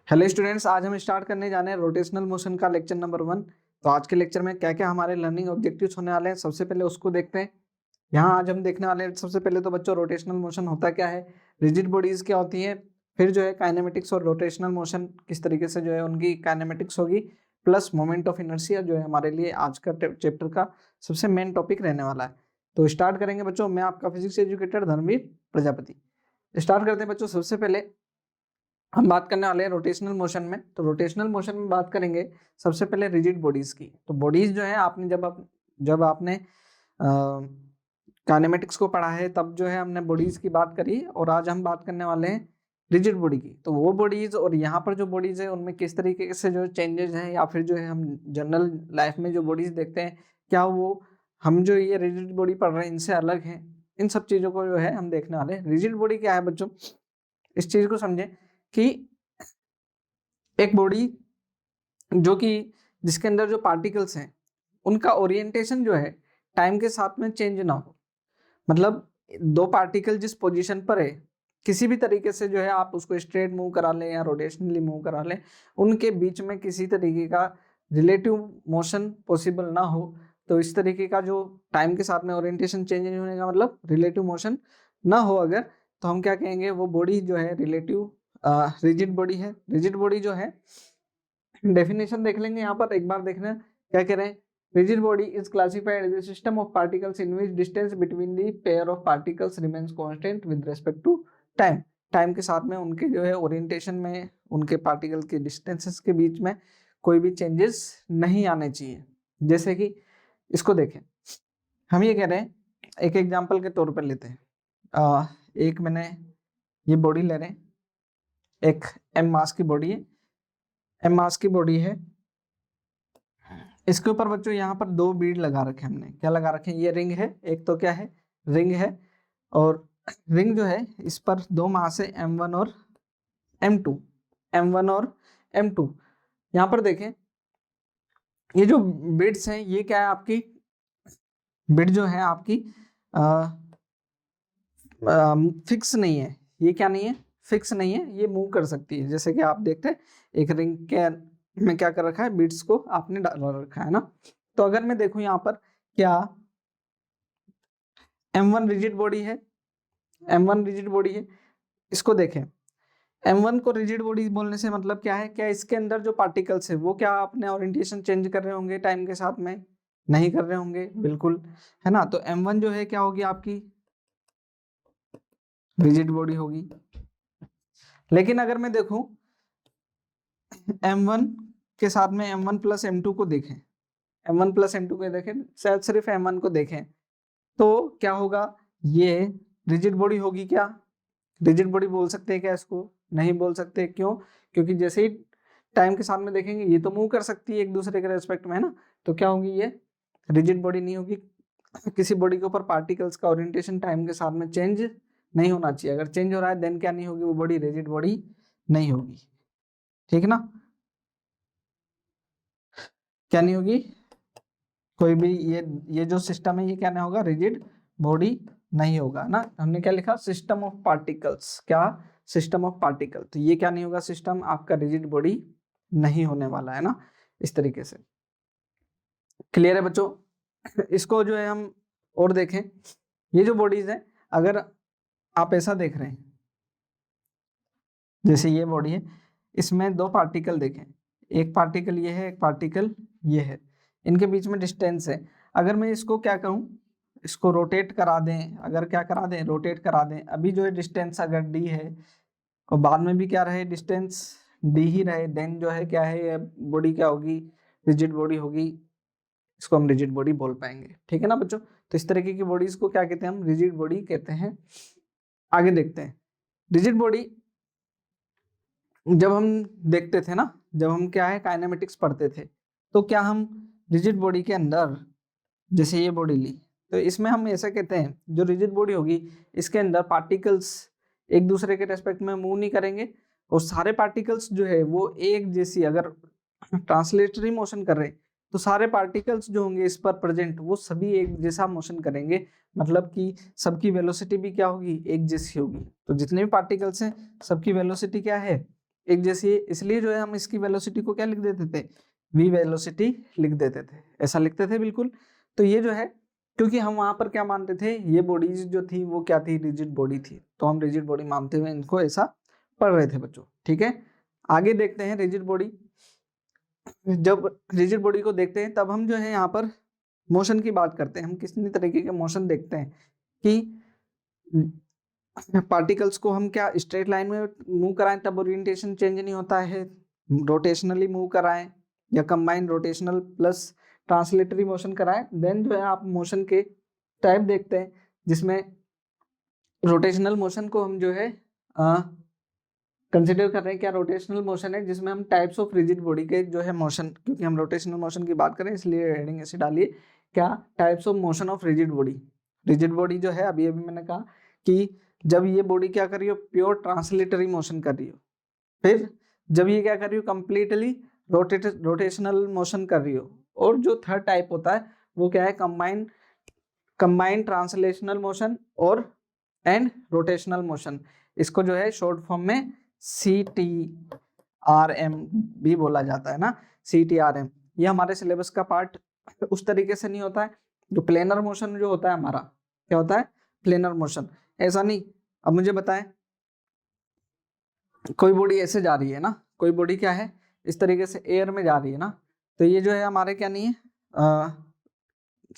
Hello students, आज हम start करने जा रहे हैं रोटेशनल मोशन का लेक्चर नंबर 1। तो आज के लेक्चर में क्या क्या हमारे लर्निंग ऑब्जेक्टिव्स होने वाले हैं, सबसे पहले उसको देखते हैं। यहाँ आज हम देखने वाले हैं सबसे पहले तो बच्चों रोटेशनल मोशन होता क्या है, रिजिड बॉडीज क्या होती हैं, फिर जो है काइनेमेटिक्स और रोटेशनल मोशन किस तरीके से जो है उनकी काइनेमेटिक्स होगी, प्लस मोमेंट ऑफ इनर्शिया जो है हमारे लिए आज का चैप्टर का सबसे मेन टॉपिक रहने वाला है। तो स्टार्ट करेंगे बच्चों। मैं आपका physics educator Dharmveer Prajapati. Start करते हैं बच्चों। सबसे पहले हम बात करने वाले हैं रोटेशनल मोशन में। तो रोटेशनल मोशन में बात करेंगे सबसे पहले रिजिड बॉडीज की। तो बॉडीज जो है आपने जब आपने काइनेमेटिक्स को पढ़ा है तब जो है हमने बॉडीज की बात करी, और आज हम बात करने वाले हैं रिजिड बॉडी की। तो वो बॉडीज और यहाँ पर जो बॉडीज है उनमें किस तरीके से जो चेंजेस हैं, या फिर जो है हम जनरल लाइफ में जो बॉडीज देखते हैं क्या वो हम जो ये रिजिड बॉडी पढ़ रहे हैं इनसे अलग है, इन सब चीजों को जो है हम देखने वाले हैं। रिजिड बॉडी क्या है बच्चों, इस चीज को समझें कि एक बॉडी जो कि जिसके अंदर जो पार्टिकल्स हैं उनका ओरिएंटेशन जो है टाइम के साथ में चेंज ना हो। मतलब दो पार्टिकल जिस पोजीशन पर है किसी भी तरीके से जो है आप उसको स्ट्रेट मूव करा लें या रोटेशनली मूव करा लें, उनके बीच में किसी तरीके का रिलेटिव मोशन पॉसिबल ना हो। तो इस तरीके का जो टाइम के साथ में ओरिएंटेशन चेंज नहीं होने का मतलब रिलेटिव मोशन ना हो अगर, तो हम क्या कहेंगे, वो बॉडी जो है रिलेटिव रिजिड बॉडी है। रिजिड बॉडी जो है डेफिनेशन देख लेंगे यहाँ पर, एक बार देखना क्या कह रहे हैं। Rigid body is classified as a system of particles in which distance between the pair of particles remains constant with respect to time. Time के साथ में उनके जो है ओरिएंटेशन में उनके पार्टिकल के डिस्टेंसेस के बीच में कोई भी चेंजेस नहीं आने चाहिए। जैसे कि इसको देखें, हम ये कह रहे हैं, एक एग्जाम्पल के तौर पर लेते हैं। एक मैंने ये बॉडी ले रहे हैं, एक एम मास की बॉडी है, एम मास की बॉडी है। इसके ऊपर बच्चों यहाँ पर दो बीड लगा रखे हमने। क्या लगा रखे हैं, ये रिंग है, एक तो क्या है रिंग है, और रिंग जो है इस पर दो मास है M1 और M2, M1 और M2। यहाँ पर देखें ये जो बिड्स हैं ये क्या है, आपकी बिड जो है आपकी फिक्स नहीं है। ये क्या नहीं है, फिक्स नहीं है, ये मूव कर सकती है। जैसे कि आप देखते हैं एक रिंग के में क्या कर रखा है, बिट्स को आपने डाल रखा है ना। तो अगर मैं देखूं यहाँ पर, क्या M1 रिजिड बॉडी है, M1 रिजिड बॉडी है। इसको देखें, M1 को रिजिड बॉडी बोलने से मतलब क्या है, क्या इसके अंदर जो पार्टिकल्स है वो क्या अपने ओरिएंटेशन चेंज कर रहे होंगे टाइम के साथ में, नहीं कर रहे होंगे, बिल्कुल, है ना। तो M1 जो है क्या होगी, आपकी रिजिड बॉडी होगी। लेकिन अगर मैं देखूं M1 के साथ में M1 प्लस M2 को देखें, M1 प्लस M2 को देखें, शायद सिर्फ M1 को देखें, तो क्या होगा, ये रिजिड बॉडी होगी। क्या रिजिड बॉडी बोल सकते हैं क्या इसको, नहीं बोल सकते। क्यों, क्योंकि जैसे ही टाइम के साथ में देखेंगे ये तो मूव कर सकती है एक दूसरे के रेस्पेक्ट में, है ना। तो क्या होगी, ये रिजिड बॉडी नहीं होगी। किसी बॉडी के ऊपर पार्टिकल्स का ओरिएंटेशन टाइम के साथ में चेंज नहीं होना चाहिए। अगर चेंज हो रहा है देन क्या नहीं होगी, वो बॉडी रिजिड बॉडी नहीं होगी, ठीक है ना। क्या नहीं होगी, कोई भी ये जो सिस्टम है ये क्या नहीं होगा, रिजिड बॉडी नहीं होगा ना। हमने क्या लिखा, सिस्टम ऑफ पार्टिकल्स। क्या, सिस्टम ऑफ पार्टिकल। तो ये क्या नहीं होगा, सिस्टम आपका रिजिड बॉडी नहीं होने वाला है ना, इस तरीके से। क्लियर है बच्चों। इसको जो है हम और देखें, ये जो बॉडीज है, अगर आप ऐसा देख रहे हैं जैसे ये बॉडी है, इसमें दो पार्टिकल देखें, एक पार्टिकल ये है, एक पार्टिकल ये है, इनके बीच में डिस्टेंस है। अगर मैं इसको क्या कहूँ, इसको रोटेट करा दें, अगर क्या करा दें, रोटेट करा दें, अभी जो है डिस्टेंस अगर डी है और बाद में भी क्या रहे, डिस्टेंस डी ही रहे, देन जो है क्या है, ये बॉडी क्या होगी, रिजिड बॉडी होगी। इसको हम रिजिड बॉडी बोल पाएंगे, ठीक है ना बच्चों। तो इस तरीके की बॉडीज को क्या कहते हैं, हम रिजिड बॉडी कहते हैं। आगे देखते हैं, रिजिड बॉडी जब हम देखते थे ना, जब हम क्या है काइनेमेटिक्स पढ़ते थे, तो क्या हम रिजिड बॉडी के अंदर जैसे ये बॉडी ली, तो इसमें हम ऐसा कहते हैं जो रिजिड बॉडी होगी इसके अंदर पार्टिकल्स एक दूसरे के रेस्पेक्ट में मूव नहीं करेंगे, और सारे पार्टिकल्स जो है वो एक जैसी, अगर ट्रांसलेटरी मोशन कर रहे हैं तो सारे पार्टिकल्स जो होंगे इस पर प्रेजेंट वो सभी एक जैसा मोशन करेंगे। मतलब कि सबकी वेलोसिटी भी क्या होगी, एक जैसी होगी। तो जितने भी पार्टिकल्स हैं सबकी वेलोसिटी क्या है, एक जैसी है, इसलिए जो है हम इसकी वेलोसिटी को क्या लिख देते थे, v वेलोसिटी लिख देते थे, ऐसा लिखते थे बिल्कुल। तो ये जो है, क्योंकि हम वहां पर क्या मानते थे, ये बॉडीज जो थी वो क्या थी, रिजिड बॉडी थी, तो हम रिजिड बॉडी मानते हुए इनको ऐसा पढ़ रहे थे बच्चों। ठीक है, आगे देखते हैं रिजिड बॉडी। जब रिजिड बॉडी को देखते हैं तब हम जो है यहाँ पर मोशन की बात करते हैं। हम कितनी तरीके के मोशन देखते हैं कि पार्टिकल्स को हम क्या स्ट्रेट लाइन में मूव कराएं तब ओरिएंटेशन चेंज नहीं होता है, रोटेशनली मूव कराएं या combine rotational plus translatory motion कराएं, देन जो है आप मोशन के टाइप देखते हैं, जिसमें रोटेशनल मोशन को हम जो है कंसिडर कर रहे हैं। क्या रोटेशनल मोशन है, जिसमें हम टाइप्स ऑफ रिजिड बॉडी के जो है मोशन, क्योंकि हम रोटेशनल मोशन की बात करें इसलिए हेडिंग ऐसे डालिए, क्या types of motion of rigid body. Rigid body जो है, अभी अभी मैंने कहा कि जब ये बॉडी क्या कर रही हो, प्योर ट्रांसलेटरी मोशन कर रही हो, फिर जब ये क्या कर रही हो, कंप्लीटली रोटेशनल मोशन कर रही हो, और जो थर्ड टाइप होता है वो क्या है, कंबाइंड ट्रांसलेशनल मोशन और एंड रोटेशनल मोशन। इसको जो है शॉर्ट फॉर्म में CTRM भी बोला जाता है ना, CTRM। ये हमारे सिलेबस का पार्ट उस तरीके से नहीं होता है। जो प्लेनर मोशन जो होता है हमारा, क्या होता है, प्लेनर मोशन, ऐसा नहीं। अब मुझे बताएं, कोई बॉडी ऐसे जा रही है ना, कोई बॉडी क्या है, इस तरीके से एयर में जा रही है ना, तो ये जो है हमारे क्या नहीं है,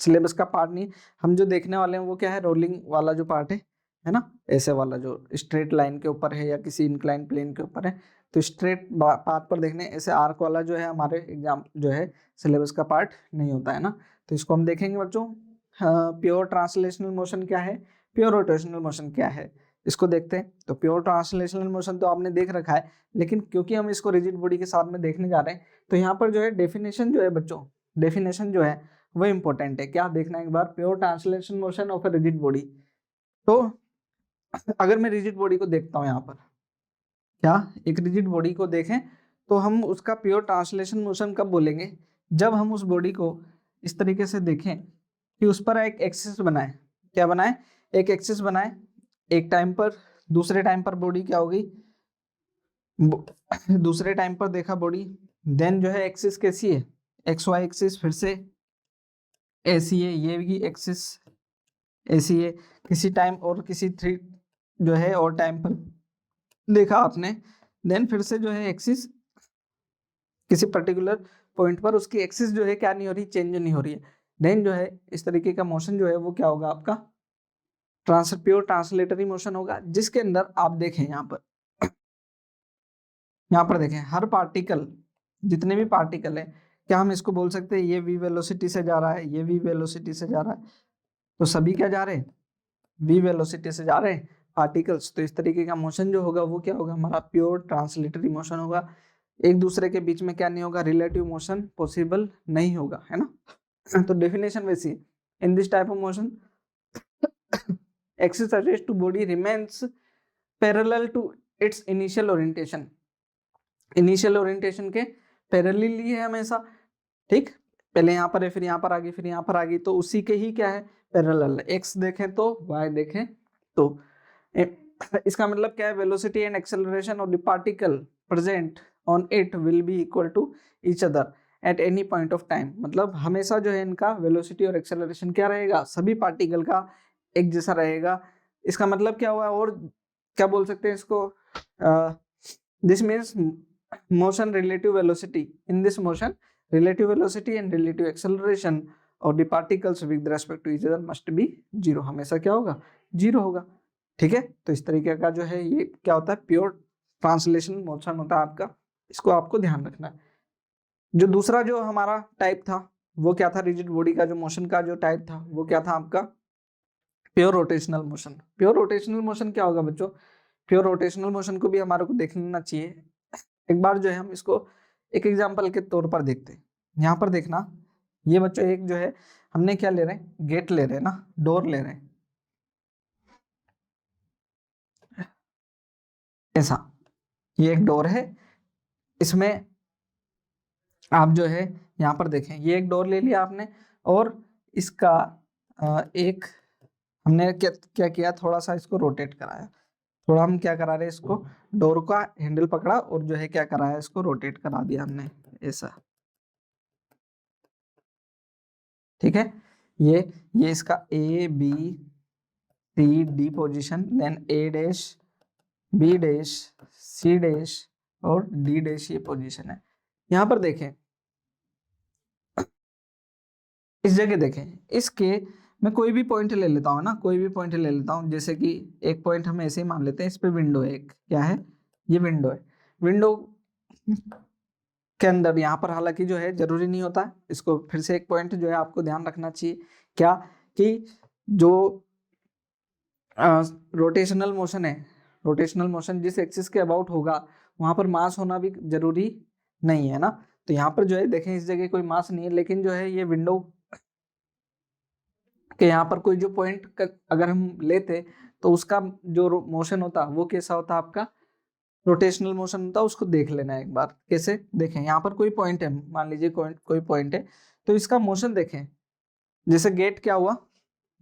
सिलेबस का पार्ट नहीं। हम जो देखने वाले हैं वो क्या है, रोलिंग वाला जो पार्ट है ना, ऐसे वाला जो स्ट्रेट लाइन के ऊपर है या किसी इंक्लाइन प्लेन के ऊपर है, तो स्ट्रेट पाथ पर देखने, ऐसे आर्क वाला जो है हमारे एग्जाम जो है सिलेबस का पार्ट नहीं होता है ना। तो इसको हम देखेंगे बच्चों। प्योर ट्रांसलेशनल मोशन क्या है, प्योर रोटेशनल मोशन क्या है, इसको देखते हैं। तो प्योर ट्रांसलेशनल मोशन तो आपने देख रखा है, लेकिन क्योंकि हम इसको रिजिड बॉडी के साथ में देखने जा रहे हैं, तो यहाँ पर जो है डेफिनेशन जो है बच्चों, डेफिनेशन जो है वो इंपॉर्टेंट है। क्या देखना है एक बार, pure translation motion of a rigid body. तो अगर मैं रिजिड बॉडी को देखता हूँ यहाँ पर, क्या एक रिजिड बॉडी को देखें तो हम उसका प्योर ट्रांसलेशन मोशन कब बोलेंगे, जब हम उस बॉडी को इस तरीके से देखें कि उस पर एक एक्सिस बनाए। क्या बनाए, एक एक्सिस बनाए, एक टाइम पर, दूसरे टाइम पर बॉडी क्या होगी, दूसरे टाइम पर देखा बॉडी, देन जो है एक्सिस कैसी है, XY एक्सिस, फिर से ऐसी है, ये भी एक्सिस ऐसी है, किसी टाइम और किसी थ्री जो है और टाइम पर देखा आपने, देन फिर से जो है एक्सिस किसी पर्टिकुलर पॉइंट पर, उसकी एक्सिस जो है क्या नहीं हो रही, चेंज नहीं हो रही है, देन जो है इस तरीके का मोशन जो है वो क्या होगा आपका, प्योर ट्रांसलेटरी मोशन होगा, जिसके अंदर आप देखें यहाँ पर देखें हर पार्टिकल, जितने भी पार्टिकल है, क्या हम इसको बोल सकते हैं ये v वेलोसिटी से जा रहा है, ये v वेलोसिटी से जा रहा है, तो सभी क्या जा रहे हैं, v वेलोसिटी से जा रहे हैं पार्टिकल्स। तो इस तरीके का मोशन जो होगा वो क्या होगा, हमारा प्योर ट्रांसलेटरी मोशन होगा। एक दूसरे के बीच में क्या नहीं होगा, रिलेटिव मोशन पॉसिबल नहीं होगा, है ना। तो डेफिनेशन वैसी है, in this type of motion axis attached to body remains parallel to its initial orientation. Initial orientation के पैरेलली है हमेशा, ठीक, पहले यहाँ पर है, फिर यहाँ पर आ गई, फिर यहाँ पर आ गई, तो उसी के ही क्या है, पैरेलल। एक्स देखें तो वाई देखें तो, इसका मतलब क्या है, velocity and acceleration of the particle present on it will be equal to each other at any point of time. मतलब हमेशा जो है इनका वेलोसिटी और एक्सेलरेशन क्या रहेगा, सभी पार्टिकल का एक जैसा रहेगा। इसका मतलब क्या हुआ, और क्या बोल सकते हैं इसको, this means motion relative velocity, in this motion relative velocity and relative acceleration of the particles with respect to each other must be zero। हमेशा क्या होगा, जीरो होगा, ठीक है। तो इस तरीके का जो है ये क्या होता है, प्योर ट्रांसलेशन मोशन होता है आपका, इसको आपको ध्यान रखना है। जो दूसरा जो हमारा टाइप था वो क्या था, रिजिड बॉडी का जो मोशन का जो टाइप था वो क्या था आपका, pure rotational motion. Pure rotational motion क्या होगा बच्चों, प्योर रोटेशनल मोशन को भी हमारे को देख लेना चाहिए। एक बार जो है हम इसको एक एग्जांपल के तौर पर देखते हैं। यहाँ पर देखना, ये बच्चों एक जो है हमने क्या ले रहे हैं, गेट ले रहे हैं ना, डोर ले रहे हैं, ऐसा, ये एक डोर है, इसमें आप जो है यहाँ पर देखें, ये एक डोर ले लिया आपने, और इसका एक हमने क्या किया, थोड़ा सा इसको रोटेट कराया, थोड़ा हम क्या करा रहे हैं, इसको डोर का हैंडल पकड़ा और जो है क्या करा है, इसको रोटेट करा दिया हमने ऐसा। ठीक है, ये इसका A B C D position, then A dash B dash C dash और डी डैश ये पोजीशन है। यहां पर देखें, इस जगह देखें, इसके मैं कोई भी पॉइंट ले लेता हूँ ना, कोई भी पॉइंट ले लेता हूँ, जैसे कि एक पॉइंट हम ऐसे ही मान लेते हैं, इस पे विंडो है एक, क्या है ये विंडो है। विंडो के अंदर यहाँ पर हालांकि जो है जरूरी नहीं होता, इसको फिर से एक पॉइंट जो है आपको ध्यान रखना चाहिए, क्या कि जो रोटेशनल मोशन है, रोटेशनल मोशन जिस एक्सिस के अबाउट होगा वहां पर मास होना भी जरूरी नहीं है ना। तो यहाँ पर जो है देखें, इस जगह कोई मास नहीं है, लेकिन जो है ये विंडो के यहाँ पर कोई जो पॉइंट अगर हम लेते तो उसका जो मोशन होता वो कैसा होता, आपका रोटेशनल मोशन होता, उसको देख लेना एक बार। कैसे देखें, यहाँ पर कोई पॉइंट है, मान लीजिए कोई पॉइंट है, तो इसका मोशन देखें। जैसे गेट क्या हुआ,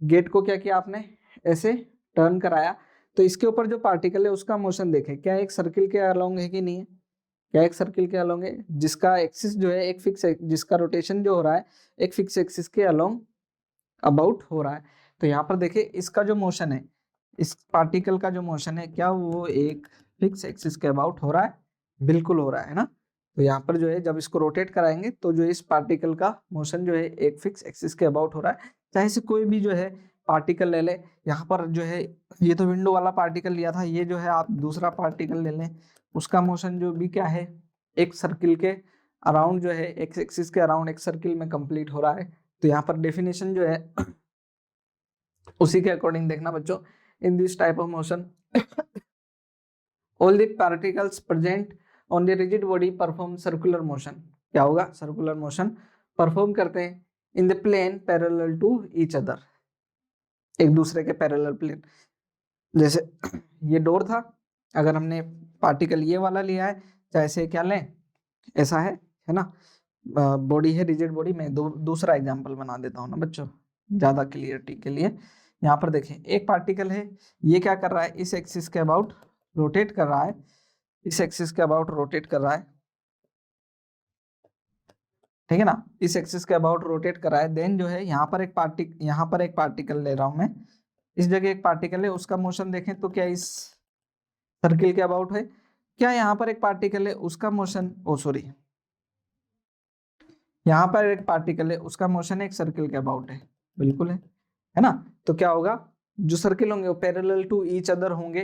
गेट को क्या किया आपने, ऐसे टर्न कराया, तो इसके ऊपर जो पार्टिकल है उसका मोशन देखें, क्या एक सर्किल के अलोंग है कि नहीं है, क्या एक सर्किल के अलोंग है, जिसका एक्सिस जो है एक फिक्स, जिसका रोटेशन जो हो रहा है एक फिक्स एक्सिस के अलोंग अबाउट हो रहा है। तो यहाँ पर देखिए, इसका जो मोशन है, इस पार्टिकल का जो मोशन है, क्या वो एक फिक्स एक्सिस के अबाउट हो रहा है, बिल्कुल हो रहा है ना। तो यहाँ पर जो है जब इसको रोटेट कराएंगे तो जो इस पार्टिकल का मोशन जो है एक फिक्स एक्सिस के अबाउट हो रहा है। चाहे से कोई भी जो है पार्टिकल ले ले, यहाँ पर जो है ये तो विंडो वाला पार्टिकल लिया था, ये जो है आप दूसरा पार्टिकल ले लें, उसका मोशन जो भी क्या है, एक सर्किल के अराउंड जो है एक्स एक्सिस के अराउंड एक सर्किल में कंप्लीट हो रहा है। तो यहाँ पर डेफिनेशन जो है उसी के अकॉर्डिंग देखना बच्चों, in this type of motion all the particles present on the rigid body perform circular motion. क्या होगा, सर्कुलर मोशन परफॉर्म करते हैं in the plane parallel to each other, एक दूसरे के पैरेलल प्लेन। जैसे ये डोर था, अगर हमने पार्टिकल ये वाला लिया है, चाहे से क्या लें, ऐसा है ना, बॉडी है रिजिड बॉडी में। दूसरा एग्जांपल बना देता हूँ ना बच्चों, ज्यादा क्लियरिटी के लिए। यहाँ पर देखें, एक पार्टिकल है, ये क्या कर रहा है, इस एक्सिस के अबाउट रोटेट कर रहा है, इस एक्सिस के अबाउट रोटेट कर रहा है, ठीक है ना, इस एक्सिस के अबाउट रोटेट कर रहा है। देन जो है यहाँ पर एक पार्टिकल ले रहा हूं मैं, इस जगह एक पार्टिकल है, उसका मोशन देखें तो क्या इस सर्किल के अबाउट है, क्या यहाँ पर एक पार्टिकल है उसका मोशन, ओ सॉरी, यहाँ पर एक पार्टिकल है उसका मोशन एक सर्किल के अबाउट है, बिल्कुल है ना। तो क्या होगा, जो सर्किल होंगे वो पैरेलल टू ईच अदर होंगे,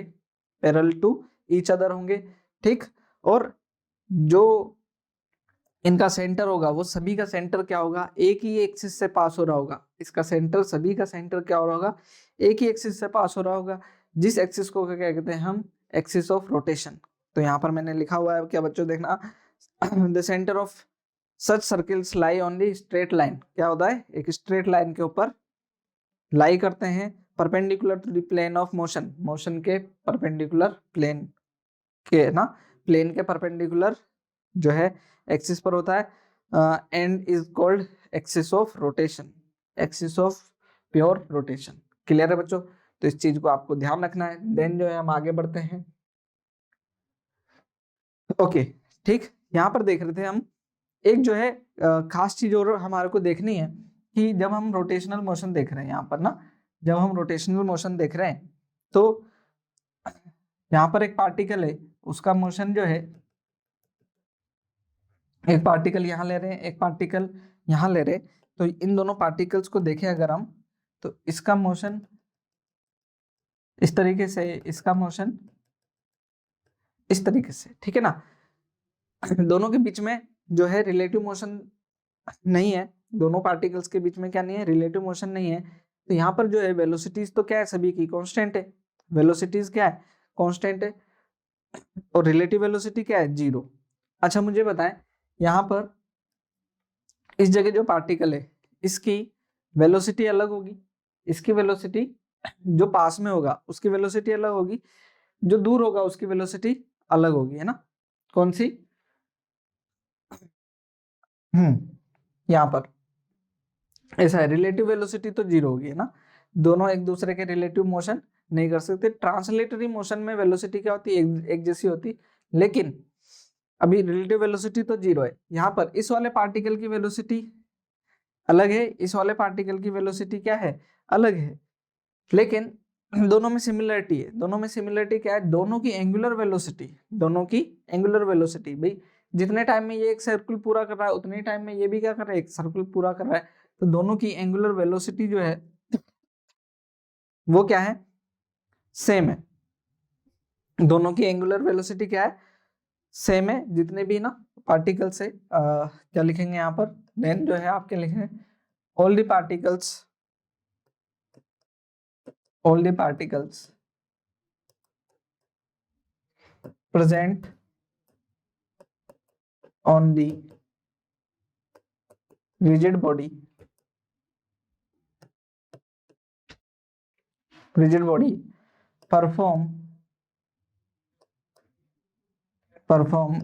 पैरेलल टू ईच अदर होंगे, ठीक। और जो इनका सेंटर होगा वो सभी का सेंटर क्या होगा, एक ही एक्सिस से पास हो रहा होगा, इसका सेंटर, सभी का सेंटर क्या हो रहा होगा, एक ही एक्सिस से पास हो रहा होगा, जिस एक्सिस को क्या कहते हैं हम, एक्सिस ऑफ रोटेशन। तो यहाँ पर मैंने लिखा हुआ है, क्या बच्चों देखना, the centre of such circles lie on the straight line, क्या होता है, एक स्ट्रेट लाइन के ऊपर लाई करते हैं, perpendicular to the plane of motion, motion के परपेंडिकुलर प्लेन के ना, प्लेन के परपेंडिकुलर जो है एक्सिस पर होता है, and is called axis of rotation, axis of pure rotation. Clear है बच्चों, तो इस चीज को आपको ध्यान रखना है। देन जो है हम आगे बढ़ते हैं, ओके ठीक। यहाँ पर देख रहे थे हम, एक जो है खास चीज और हमारे को देखनी है, कि जब हम रोटेशनल मोशन देख रहे हैं यहाँ पर ना, जब हम रोटेशनल मोशन देख रहे हैं तो यहाँ पर एक पार्टिकल है, उसका मोशन जो है, एक पार्टिकल यहाँ ले रहे हैं, एक पार्टिकल यहाँ ले रहे हैं, तो इन दोनों पार्टिकल्स को देखें अगर हम, तो इसका मोशन इस तरीके से, इसका मोशन इस तरीके से, ठीक है ना। दोनों के बीच में जो है रिलेटिव मोशन नहीं है, दोनों पार्टिकल्स के बीच में क्या नहीं है, रिलेटिव मोशन नहीं है। तो यहाँ पर जो है वेलोसिटीज तो क्या है, सभी की कांस्टेंट है, वेलोसिटीज क्या है, कांस्टेंट है, और रिलेटिव वेलोसिटी क्या है, 0। अच्छा मुझे बताएं, यहाँ पर इस जगह जो पार्टिकल है इसकी वेलोसिटी अलग होगी, इसकी वेलोसिटी जो पास में होगा उसकी वेलोसिटी अलग होगी, जो दूर होगा उसकी वेलोसिटी अलग होगी, है ना। कौन सी, यहाँ पर ऐसा है, रिलेटिव वेलोसिटी तो 0 होगी, है ना, दोनों एक दूसरे के रिलेटिव मोशन नहीं कर सकते। ट्रांसलेटरी मोशन में वेलोसिटी क्या होती है, एक जैसी होती, लेकिन अभी रिलेटिव वेलोसिटी तो जीरो है। यहाँ पर इस वाले पार्टिकल की वेलोसिटी अलग है, इस वाले पार्टिकल की वेलोसिटी क्या है, अलग है, लेकिन दोनों में सिमिलरिटी है। दोनों में सिमिलरिटी क्या है, दोनों की एंगुलर वेलोसिटी, दोनों की एंगुलर वेलोसिटी, भाई जितने टाइम में ये एक सर्कल पूरा कर रहा है उतने टाइम में ये भी क्या कर रहा है, एक सर्कल पूरा कर रहा है। तो दोनों की एंगुलर वेलोसिटी जो है वो क्या है, सेम है। दोनों की एंगुलर वेलोसिटी क्या है, सेम है। जितने भी ना पार्टिकल्स है, क्या लिखेंगे यहाँ पर, देन जो है आपके लिखेंगे all the particles present on the rigid body perform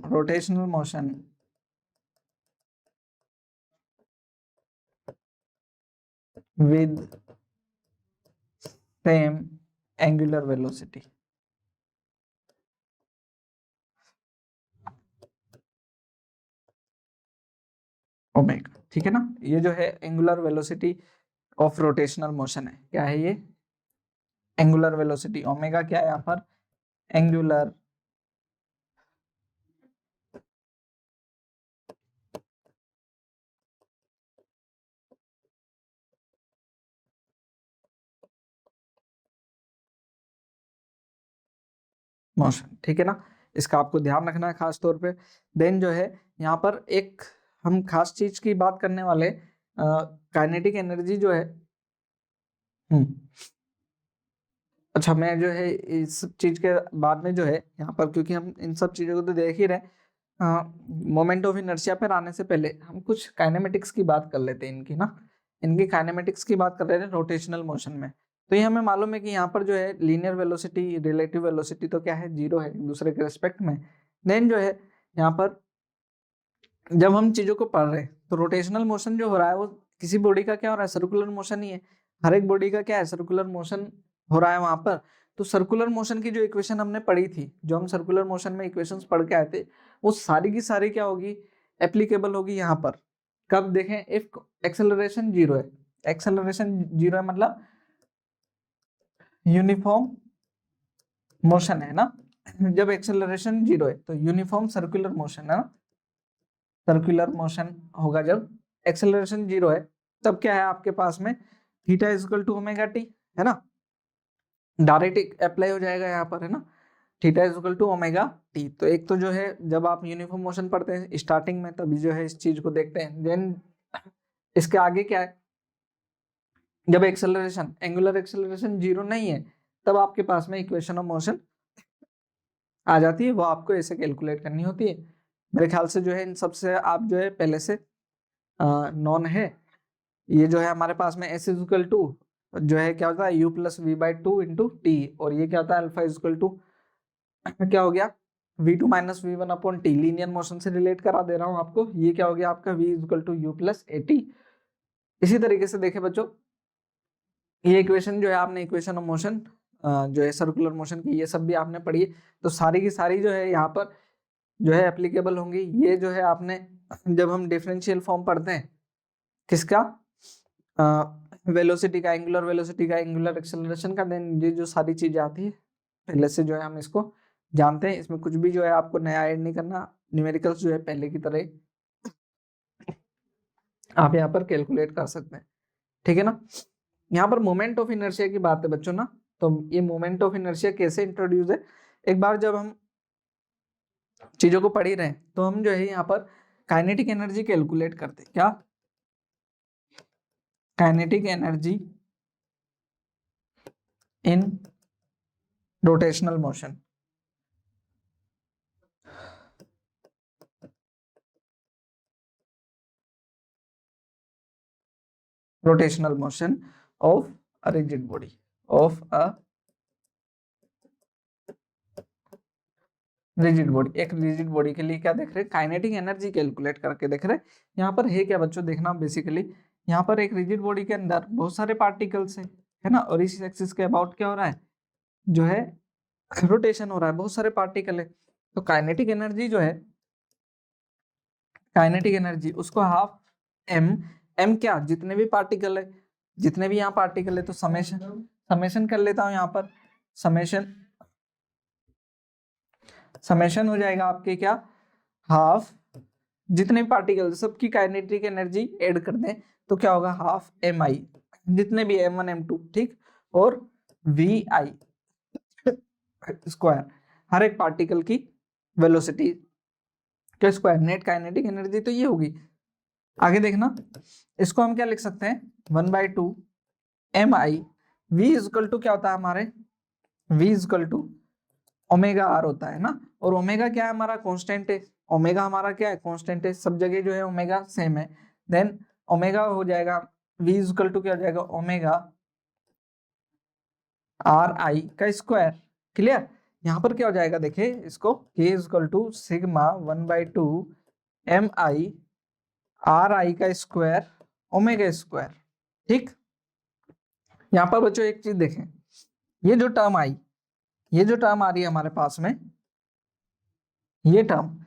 rotational motion with same angular velocity। Omega, ठीक है ना। ये जो है angular velocity of rotational motion है, क्या है ये, एंगुलर वेलोसिटी। ओमेगा क्या है यहाँ पर, एंगुलर मोशन, ठीक है ना। इसका आपको ध्यान रखना है खास तौर पे। देन जो है यहाँ पर एक हम खास चीज की बात करने वाले, काइनेटिक एनर्जी जो है। अच्छा, मैं जो है इस सब चीज के बाद में जो है यहाँ पर, क्योंकि हम इन सब चीजों को तो देख ही रहे, मोमेंट ऑफ इनर्शिया पर आने से पहले हम कुछ काइनेमेटिक्स की बात कर लेते हैं इनकी ना। इनकी काइनेमेटिक्स की बात कर रहे थे रोटेशनल मोशन में। तो ये हमें मालूम है कि यहाँ पर जो है लीनियर वेलोसिटी, रिलेटिव वेलोसिटी तो क्या है, जीरो है एक दूसरे के रिस्पेक्ट में। देन जो है यहाँ पर जब हम चीजों को पढ़ रहे हैं तो रोटेशनल मोशन जो हो रहा है वो किसी बॉडी का क्या हो रहा है, सर्कुलर मोशन ही है। हर एक बॉडी का क्या है, सर्कुलर मोशन हो रहा है वहां पर। तो सर्कुलर मोशन की जो इक्वेशन हमने पढ़ी थी, जो हम सर्कुलर मोशन में इक्वेशंस पढ़ के आए थे, वो सारी की सारी क्या होगी, एप्लीकेबल होगी यहाँ पर। कब देखें, इफ एक्सेलरेशन जीरो है, एक्सेलरेशन जीरो है मतलब यूनिफॉर्म मोशन है ना। जब एक्सेलरेशन जीरो है तो यूनिफॉर्म सर्कुलर मोशन है ना, सर्कुलर मोशन होगा। जब एक्सेलरेशन जीरो है तब क्या है आपके पास में, theta is equal to omega T, है ना। डायरेक्ट अप्लाई हो जाएगा यहाँ पर, है ना, theta is equal to omega T. तो एक तो जो है जब आप यूनिफॉर्म मोशन पढ़ते हैं स्टार्टिंग में तभी जो है इस चीज को देखते हैं। देन इसके आगे क्या है, जब एक्सेलरेशन, एंगुलर एक्सेलरेशन जीरो नहीं है तब आपके पास में इक्वेशन ऑफ मोशन आ जाती है, वो आपको ऐसे कैलकुलेट करनी होती है। मेरे ख्याल से जो है इन सबसे आप जो है पहले से नॉन है। ये जो है हमारे पास में एस इज इक्वल टू जो है क्या होता है, U plus V by two into T, और ये क्या होता है, अल्फा इज इक्वल टू क्या हो गया, V two minus V one upon T. Linear motion से रिलेट करा दे रहा हूँ आपको। ये क्या हो गया आपका, V is equal to U plus A T. इसी तरीके से देखे बच्चों, ये इक्वेशन जो है आपने इक्वेशन ऑफ मोशन जो है सर्कुलर मोशन की, ये सब भी आपने पढ़ी है। तो सारी की सारी जो है यहाँ पर जो है एप्लीकेबल होंगी। ये जो है आपने जब हम डिफरेंशियल फॉर्म पढ़ते हैं किसका, वेलोसिटी का, एंगुलर वेलोसिटी का, एंगुलर एक्सेलरेशन का, देन ये जो सारी चीजें आती है पहले से जो है हम इसको जानते हैं। इसमें कुछ भी जो है आपको नया ऐड नहीं करना, न्यूमेरिकल्स जो है पहले की तरह आप यहाँ पर कैलकुलेट कर सकते हैं, ठीक है ना। यहाँ पर मोमेंट ऑफ इनर्शिया की बात है बच्चों ना। तो ये मोमेंट ऑफ इनर्शिया कैसे इंट्रोड्यूस है, एक बार जब हम चीजों को पढ़ ही रहे हैं तो हम जो है यहाँ पर काइनेटिक एनर्जी कैलकुलेट करते हैं। क्या, kinetic energy in rotational motion, rotational motion of a rigid body, of a rigid body. एक रिजिड बॉडी के लिए क्या देख रहे हैं, काइनेटिक एनर्जी कैलकुलेट करके देख रहे हैं। यहाँ पर है क्या बच्चों, देखना बेसिकली यहाँ पर एक रिजिड बॉडी के अंदर बहुत सारे पार्टिकल्स है ना, और इस एक्सिस के अबाउट क्या हो रहा है, जो है रोटेशन हो रहा है, बहुत सारे पार्टिकल है, तो काइनेटिक एनर्जी जो है, काइनेटिक एनर्जी उसको हाफ एम, एम क्या, जितने भी पार्टिकल है, जितने भी यहाँ पार्टिकल है, तो समेशन, समेशन कर लेता हूँ यहाँ पर, समेशन, समेशन हो जाएगा आपके क्या, हाफ, जितने भी पार्टिकल सबकी काइनेटिक एनर्जी ऐड कर दें तो क्या होगा, हाफ एम आई, जितने भी m1 m2, ठीक, और वी आई स्क्वायर, हर एक पार्टिकल की वेलोसिटी के स्क्वायर, नेट काइनेटिक एनर्जी तो ये होगी। आगे देखना, इसको हम क्या लिख सकते हैं, 1/2 M I, V is equal to क्या होता है हमारे, V is equal to omega R होता है ना, और ओमेगा क्या है हमारा, कांस्टेंट है, ओमेगा हमारा क्या है, कांस्टेंट है, सब जगह जो है ओमेगा सेम है, देन ओमेगा हो जाएगा, v इजकल टू क्या हो जाएगा, ओमेगा आर आई का स्क्वायर, क्लियर। यहाँ पर क्या हो जाएगा, देखिए इसको, k is equal to sigma 1/2 M I R I का स्क्वायर ओमेगा स्क्वायर, ठीक। यहाँ पर बच्चों एक चीज देखें, ये जो टर्म आई, ये जो टर्म आ रही है हमारे पास में, ये टर्म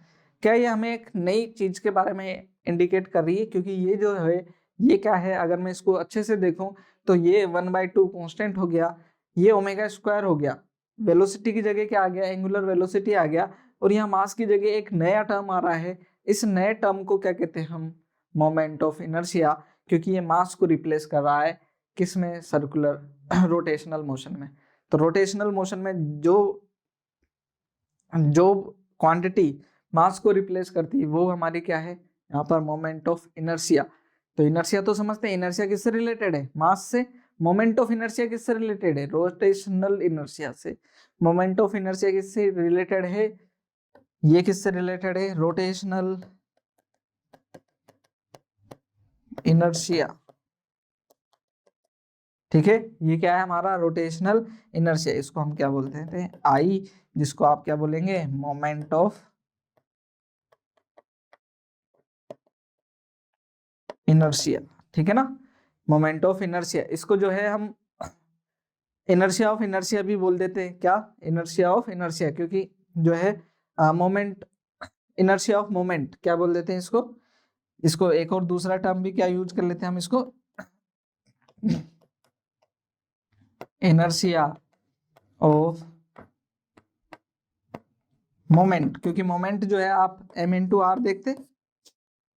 क्या, ये हमें एक नई चीज के बारे में इंडिकेट कर रही है, क्योंकि ये जो है, ये क्या है, अगर मैं इसको अच्छे से देखूं तो ये 1/2 कांस्टेंट हो गया, ये ओमेगा स्क्वायर हो गया, वेलोसिटी की जगह क्या आ गया, एंगुलर वेलोसिटी आ गया, और यहाँ मास की जगह एक नया टर्म आ रहा है, इस नए टर्म को क्या कहते हैं हम, मोमेंट ऑफ इनर्शिया, क्योंकि ये मास को रिप्लेस कर रहा है किसमें, सर्कुलर रोटेशनल मोशन में। तो रोटेशनल मोशन में जो जो क्वांटिटी मास को रिप्लेस करती है वो हमारी क्या है, यहाँ पर मोमेंट ऑफ इनर्शिया। तो इनर्शिया तो समझते हैं, इनर्शिया किससे रिलेटेड है, मास से। मोमेंट ऑफ इनर्शिया किससे रिलेटेड है, रोटेशनल इनर्शिया से। मोमेंट ऑफ इनर्शिया किससे रिलेटेड है, ये किससे रिलेटेड है, रोटेशनल इनर्शिया, ठीक है। ये क्या है हमारा, रोटेशनल इनर्शिया, इसको हम क्या बोलते हैं, आई, जिसको आप क्या बोलेंगे, मोमेंट ऑफ इनर्शिया, ठीक है ना, मोमेंट ऑफ इनर्शिया। इसको जो है हम इनर्शिया ऑफ इनर्शिया भी बोल देते हैं, क्या, इनर्शिया ऑफ इनर्शिया, क्योंकि जो है मोमेंट, इनर्शिया ऑफ मोमेंट क्या बोल देते हैं इसको। इसको एक और दूसरा टर्म भी क्या यूज कर लेते हैं हम इसको, इनर्शिया ऑफ मोमेंट, क्योंकि मोमेंट जो है आप m/r देखते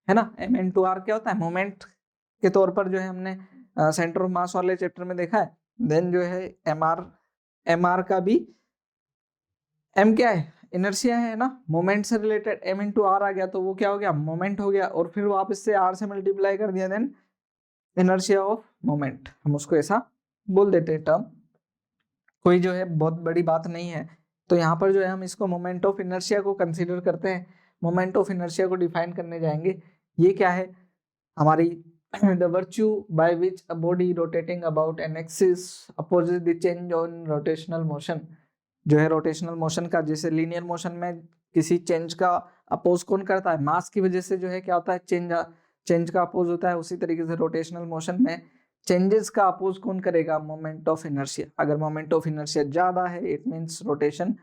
है ना, m/r क्या होता है, मोमेंट के तौर पर जो है हमने सेंटर ऑफ मास वाले चैप्टर में देखा है। देन जो है एम आर का भी, एम क्या है, इनर्शिया है ना, मोमेंट से रिलेटेड, m/r आ गया तो वो क्या हो गया, मोमेंट हो गया, और फिर वापस से r से मल्टीप्लाई कर दिया, देन इनर्शिया ऑफ मोमेंट, हम उसको ऐसा बोल देते हैं टर्म, कोई जो है बहुत बड़ी बात नहीं है। तो यहाँ पर जो है हम इसको मोमेंट ऑफ इनर्शिया को कंसीडर करते हैं। मोमेंट ऑफ इनर्शिया को डिफाइन करने जाएंगे, ये क्या है हमारी, the virtue by which a body rotating about an axis opposes the change on rotational motion, जो है रोटेशनल मोशन का, जैसे लीनियर मोशन में किसी चेंज का अपोज कौन करता है, मास की वजह से जो है क्या होता है, चेंज का अपोज होता है, उसी तरीके से रोटेशनल मोशन में चेंजेस का अपोज कौन करेगा, मोमेंट ऑफ इनर्शिया। अगर मोमेंट ऑफ इनर्शिया ज्यादा है इट मींस रोटेशन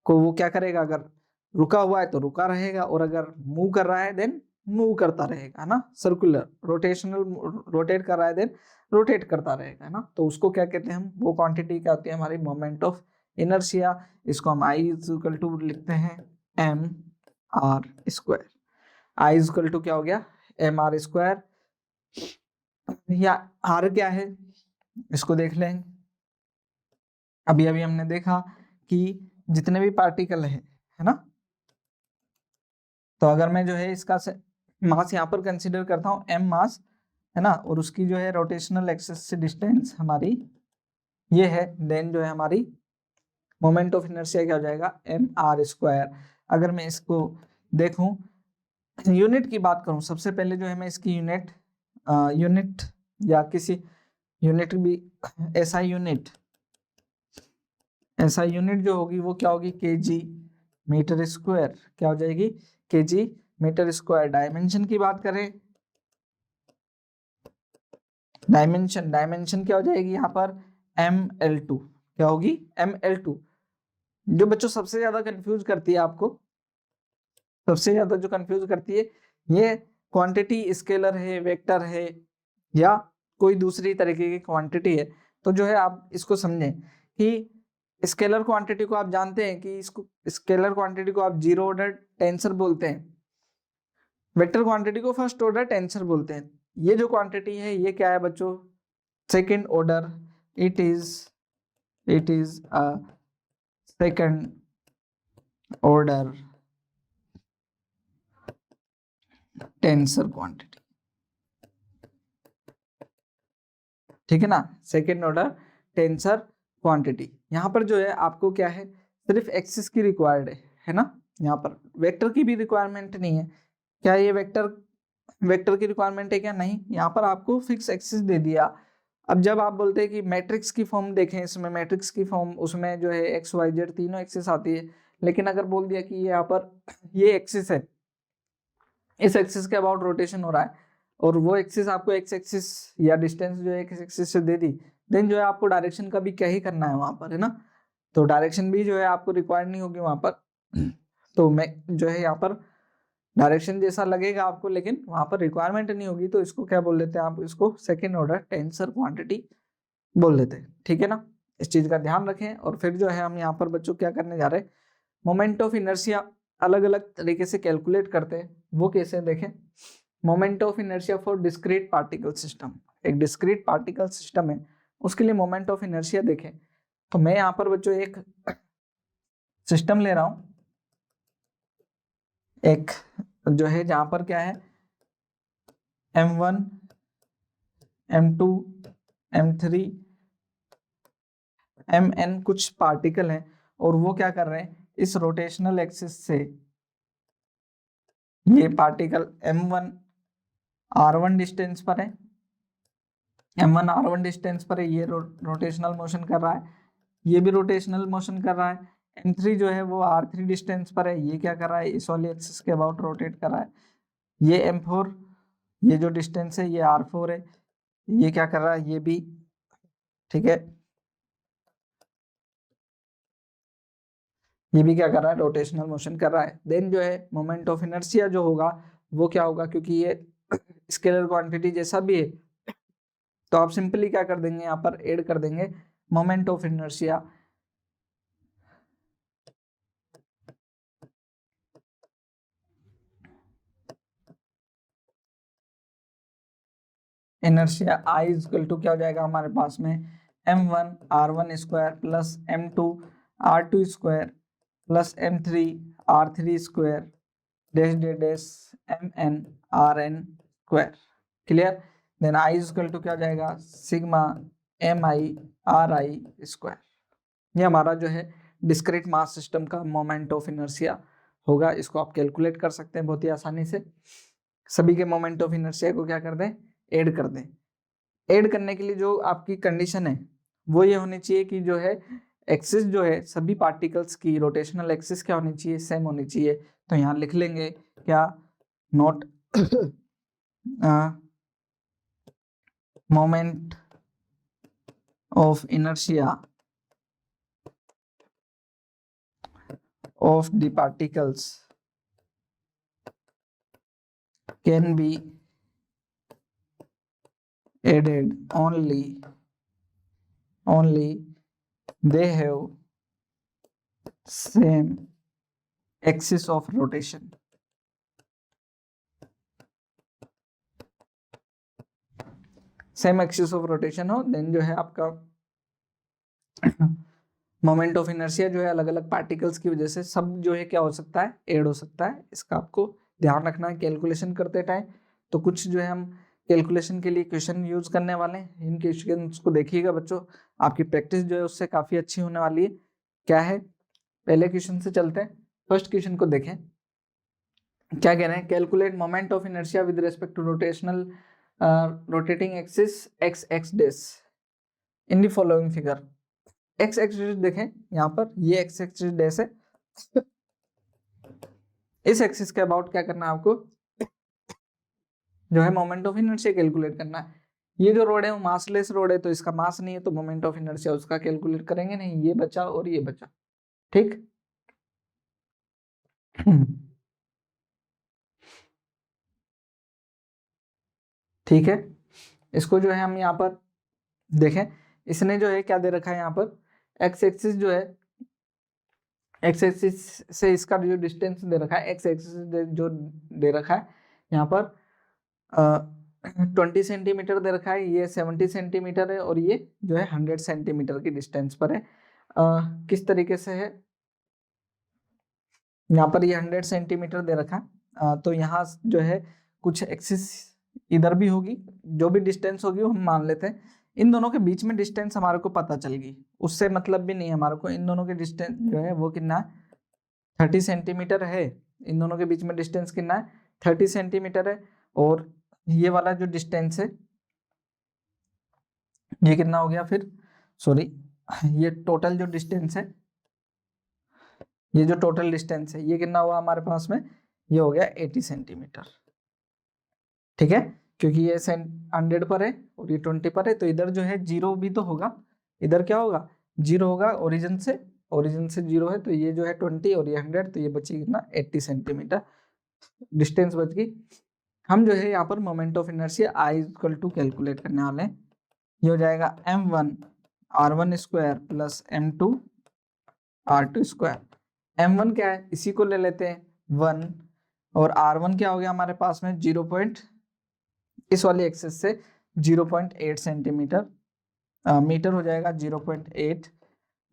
को वो क्या करेगा, अगर रुका हुआ है तो रुका रहेगा, और अगर मूव कर रहा है देन मूव करता रहेगा ना, सर्कुलर रोटेशनल, रोटेट कर रहा है देन रोटेट करता रहेगा ना, तो उसको क्या कहते हैं हम, वो क्वांटिटी क्या होती है हमारी, मोमेंट ऑफ इनर्शिया। इसको हम आई इक्वल टू लिखते हैं M are square, I equal to क्या हो गया, एम आर स्क्वायर, या आर क्या है इसको देख लें। अभी अभी हमने देखा कि जितने भी पार्टिकल है ना, तो अगर मैं जो है इसका मास यहाँ पर कंसीडर करता हूँ m मास है ना, और उसकी जो है रोटेशनल एक्सिस से डिस्टेंस हमारी ये है, देन जो है हमारी मोमेंट ऑफ इनर्शिया क्या हो जाएगा, एम आर स्क्वायर। अगर मैं इसको देखूं, यूनिट की बात करूं, सबसे पहले जो है मैं इसकी यूनिट या किसी यूनिट भी, एसआई यूनिट जो होगी वो क्या होगी, केजी मीटर स्क्वायर, क्या हो जाएगी, केजी मीटर स्क्वायर। डायमेंशन की बात करें, डायमेंशन क्या हो जाएगी यहाँ पर, ml2, क्या होगी, ml2। जो बच्चों सबसे ज्यादा कंफ्यूज करती है आपको, सबसे ज्यादा जो कंफ्यूज करती है, ये क्वांटिटी स्केलर है, वेक्टर है, या कोई दूसरी तरीके की क्वांटिटी है। तो जो है आप इसको समझें कि स्केलर क्वांटिटी को आप जानते हैं कि इसको, स्केलर क्वांटिटी को आप जीरो ऑर्डर टेंसर बोलते हैं, वेक्टर क्वांटिटी को फर्स्ट ऑर्डर टेंसर बोलते हैं। ये जो क्वांटिटी है ये क्या है बच्चों, second order, it is a second order tensor quantity, ठीक है ना, सेकंड ऑर्डर टेंसर क्वांटिटी। यहाँ पर जो है आपको क्या है, सिर्फ एक्सिस की रिक्वायर्ड है ना, यहाँ पर वेक्टर की भी रिक्वायरमेंट नहीं है। क्या ये वेक्टर की रिक्वायरमेंट है क्या, नहीं, यहाँ पर आपको फिक्स एक्सिस दे दिया। अब जब आप बोलते हैं कि मैट्रिक्स की फॉर्म देखें, इसमें मैट्रिक्स की फॉर्म, उसमें जो है एक्स वाई जेड तीनों एक्सिस आती है, लेकिन अगर बोल दिया कि यहाँ पर ये एक्सिस है, इस एक्सिस के अबाउट रोटेशन हो रहा है, और वो एक्सिस आपको एक्स एक्सिस या डिस्टेंस जो है एक्स एक्सिस से दे दी, देन जो है आपको डायरेक्शन का भी क्या ही करना है वहां पर, है ना। तो डायरेक्शन भी जो है आपको रिक्वायर्ड नहीं होगी वहां पर। तो मैं जो है यहाँ पर डायरेक्शन जैसा लगेगा आपको, लेकिन वहां पर रिक्वायरमेंट नहीं होगी, तो इसको क्या बोल देते हैं आप, इसको सेकेंड ऑर्डर टेंसर क्वांटिटी बोल देते हैं, ठीक है ना। इस चीज का ध्यान रखें। और फिर जो है हम यहाँ पर बच्चों क्या करने जा रहे हैं, मोमेंट ऑफ इनर्शिया अलग अलग तरीके से कैलकुलेट करते हैं, वो कैसे देखें। Moment of inertia for discrete particle system, एक डिस्क्रीट पार्टिकल सिस्टम है, उसके लिए मोमेंट ऑफ इनर्शिया देखें। तो मैं यहाँ पर बच्चों एक सिस्टम ले रहा हूं, एक जो है जहां पर क्या है, m1 m2 m3 mn कुछ पार्टिकल हैं, और वो क्या कर रहे हैं, इस रोटेशनल एक्सिस से ये पार्टिकल m1 r1 डिस्टेंस पर है, m1 r1 डिस्टेंस पर है, ये रोटेशनल मोशन कर रहा है, ये भी रोटेशनल मोशन कर रहा है। m3 जो है वो r3 डिस्टेंस पर है, ये क्या कर रहा है, इस वाली एक्सिस के अबाउट रोटेट कर रहा है। ये m4, ये जो डिस्टेंस है ये r4 है, ये क्या कर रहा है, ये भी, ठीक है, ये भी क्या कर रहा है, रोटेशनल मोशन कर रहा है। देन जो है मोमेंट ऑफ इनर्शिया जो होगा वो क्या होगा, क्योंकि ये स्केलर क्वांटिटी जैसा भी है, तो आप सिंपली क्या कर देंगे, यहाँ पर ऐड कर देंगे moment of inertia, inertia I equal to क्या हो जाएगा हमारे पास में, m1 r1 square plus m2 r2 square plus m3 r3 square dash dash dash mn rn square. Clear. Then I equal to क्या हो जाएगा, सिग्मा mi ri स्क्वायर। ये हमारा जो है डिस्क्रीट मास सिस्टम का मोमेंट ऑफ इनर्शिया होगा। इसको आप कैलकुलेट कर सकते हैं बहुत ही आसानी से। सभी के मोमेंट ऑफ इनर्शिया को क्या कर दें, ऐड कर दें। ऐड करने के लिए जो आपकी कंडीशन है वो ये होनी चाहिए कि जो है एक्सिस जो है सभी पार्टिकल्स की रोटेशनल एक्सिस क्या होनी चाहिए, सेम होनी चाहिए। तो यहाँ लिख लेंगे क्या, note moment of inertia of the particles can be added only they have same axis of rotation। Same axis of rotation हो, देन जो है आपका मोमेंट ऑफ इनर्शिया जो है अलग अलग पार्टिकल्स की वजह से सब जो है क्या हो सकता है, ऐड हो सकता है। इसका आपको ध्यान रखना है कैलकुलेशन करते टाइम। तो कुछ जो है हम कैलकुलेशन के लिए क्वेश्चन यूज करने वाले हैं, इन क्वेश्चंस को देखिएगा बच्चों, आपकी प्रैक्टिस जो है उससे काफी अच्छी होने वाली है। क्या है, पहले क्वेश्चन से चलते हैं। फर्स्ट क्वेश्चन को देखें, क्या कह रहे हैं, calculate moment of inertia with respect to rotational rotating axis X X dash in the following figure. X axis देखें यहाँ पर, ये एक्स एक्सिस डैश है, इस एक्सिस के अबाउट क्या करना है आपको, जो है मोमेंट ऑफ इनर्शिया कैलकुलेट करना है। ये जो रोड है वो मासलेस रोड है, तो इसका मास नहीं है, तो मोमेंट ऑफ इनर्शिया उसका कैलकुलेट करेंगे नहीं। ये बचा और ये बचा, ठीक। ठीक है, इसको जो है हम यहाँ पर देखें, इसने जो है क्या दे रखा है यहाँ पर, एक्स एक्सिस जो है, एक्स एक्सिस से इसका जो डिस्टेंस दे रखा है, एक्स एक्सिस जो दे रखा है यहाँ पर 20 सेंटीमीटर दे रखा है, ये 70 सेंटीमीटर है, और ये जो है 100 सेंटीमीटर की डिस्टेंस पर है। किस तरीके से है, यहाँ पर ये 100 सेंटीमीटर दे रखा है, तो यहाँ जो है कुछ एक्सिस इधर भी होगी, जो भी डिस्टेंस होगी वो हम मान लेते हैं। इन दोनों के बीच में डिस्टेंस हमारे को पता चल गई, उससे मतलब भी नहीं है हमारे को, इन दोनों के डिस्टेंस जो है वो कितना है, 30 सेंटीमीटर है। इन दोनों के बीच में डिस्टेंस कितना है, 30 सेंटीमीटर है। और ये वाला जो डिस्टेंस है ये कितना हो गया फिर, सॉरी, ये टोटल जो डिस्टेंस है, ये जो टोटल डिस्टेंस है ये कितना हुआ हमारे पास में, ये हो गया 80 सेंटीमीटर। ठीक है, क्योंकि ये 100 पर है और ये 20 पर है, तो इधर जो है जीरो भी तो होगा, इधर क्या होगा, जीरो होगा, ओरिजिन से जीरो है, तो ये जो है 20 और ये 100, तो ये बची कितना, 80 सेंटीमीटर डिस्टेंस बच गई। हम जो है यहाँ पर moment of inertia I equal to calculate करने वाले हैं। ये हो जाएगा m1 r1 square plus m2 r2 square. m1 क्या है, इसी को ले लेते हैं 1, और r1 क्या हो गया हमारे पास में 0. इस वाली एक्सिस से 0.8 सेंटीमीटर मीटर हो जाएगा, 0.8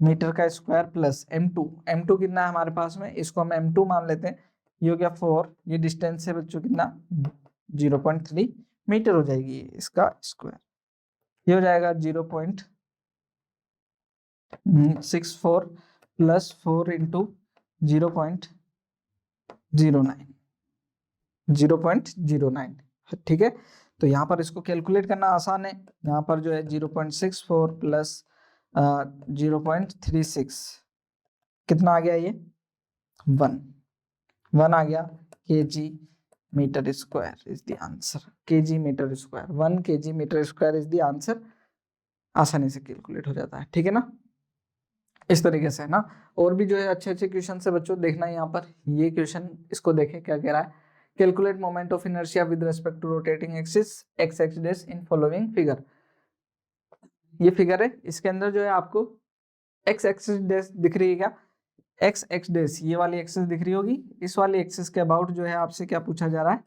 मीटर का स्क्वायर प्लस m2 कितना है हमारे पास में, इसको हम m2 मान लेते हैं, ये हो गया 4, ये डिस्टेंस है बच्चों कितना 0.3 मीटर हो जाएगी इसका स्क्वायर। ये हो जाएगा 0.64 प्लस 4 इंटू 0.09, ठीक है। तो यहाँ पर इसको कैलकुलेट करना आसान है, यहाँ पर जो है 0.64 प्लस 0.36 कितना आ गया, ये 1 आ गया, kg metre square is the answer, kg metre square, 1 kg metre square is the answer. आसानी से कैलकुलेट हो जाता है, ठीक है ना, इस तरीके से है ना। और भी जो है अच्छे अच्छे क्वेश्चन से बच्चों देखना है यहाँ पर, ये क्वेश्चन इसको देखें क्या कह रहा है, calculate moment of inertia with respect to rotating axis X axis in following figure. ये फिगर है, इसके अंदर जो है आपको एक्स एक्सिस दिख रही है क्या, एक्स एक्स डेस, ये वाली एक्सिस दिख रही होगी, इस वाली एक्सिस के अबाउट जो है आपसे क्या पूछा जा रहा है,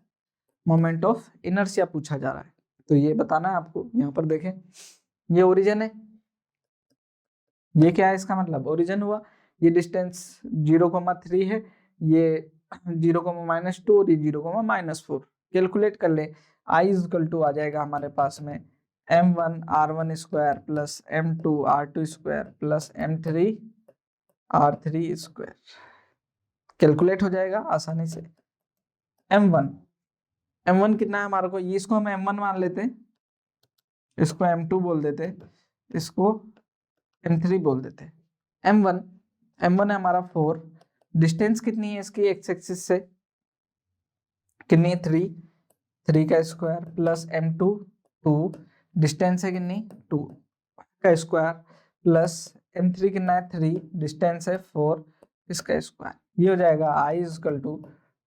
मोमेंट ऑफ इनर्शिया पूछा जा रहा है। तो ये बताना है आपको, यहाँ पर देखें, ये ओरिजिन है, ये क्या है इसका मतलब ओरिजिन हुआ, ये डिस्टेंस 0,3 है, ये 0,-2 और ये 0,-4। कैलकुलेट कर ले, आई इक्वल टू आ जाएगा हमारे पास में m1 r1 square plus m2 r2 square plus m3 r3 square. Calculate हो जाएगा आसानी से। m1 कितना है हमारे को, ये इसको हम m1 मान लेते हैं, इसको m2 बोल देते हैं, इसको m3 बोल देते हैं। m1 है हमारा 4, डिस्टेंस कितनी है इसकी एक्स एक्सिस से, कितनी है 3 का स्क्वायर प्लस m2 2, डिस्टेंस है कितनी 2 का स्क्वायर प्लस m3 कितना है 3, डिस्टेंस है 4 इसका स्क्वायर। ये हो जाएगा i equal to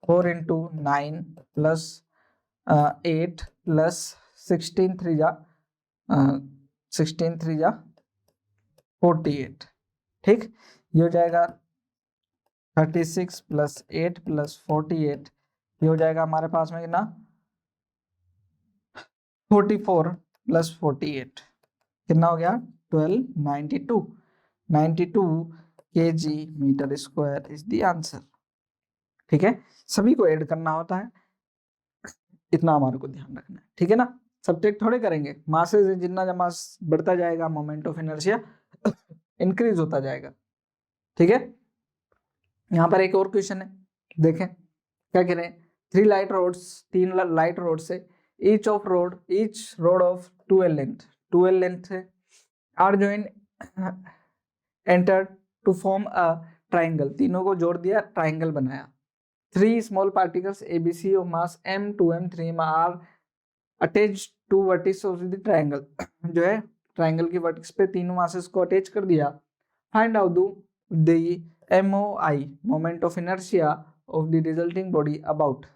4 into 9 plus 8 plus 16 3 जा 48, ठीक। ये हो जाएगा 36 प्लस 8 प्लस 48, ये हो जाएगा हमारे पास में कितना 44 प्लस 48 कितना हो गया 92 kg metre square is the answer. ठीक है, सभी को ऐड करना होता है, इतना हमारे को ध्यान रखना है, ठीक है ना। सब्जेक्ट थोड़े करेंगे, मासेस जितना मास बढ़ता जाएगा मोमेंट ऑफ इनर्शिया इंक्रीज होता जाएगा, ठीक है। यहाँ पर एक और क्वेश्चन है, देखें क्या कह रहे हैं, 3 लाइट रोड्स है, ईच रोड ऑफ 12 लेंथ है, are joint enter to form a triangle, तीनों को जोड़ दिया, ट्राइंगल बनाया। 3 small particles ABC of mass m 2m 3m are attach to vertices of the triangle, जो है ट्रायंगल की वर्टिस पे तीनों मासेस को अटैच कर दिया। Find out the MOI, moment of inertia of the resulting body about,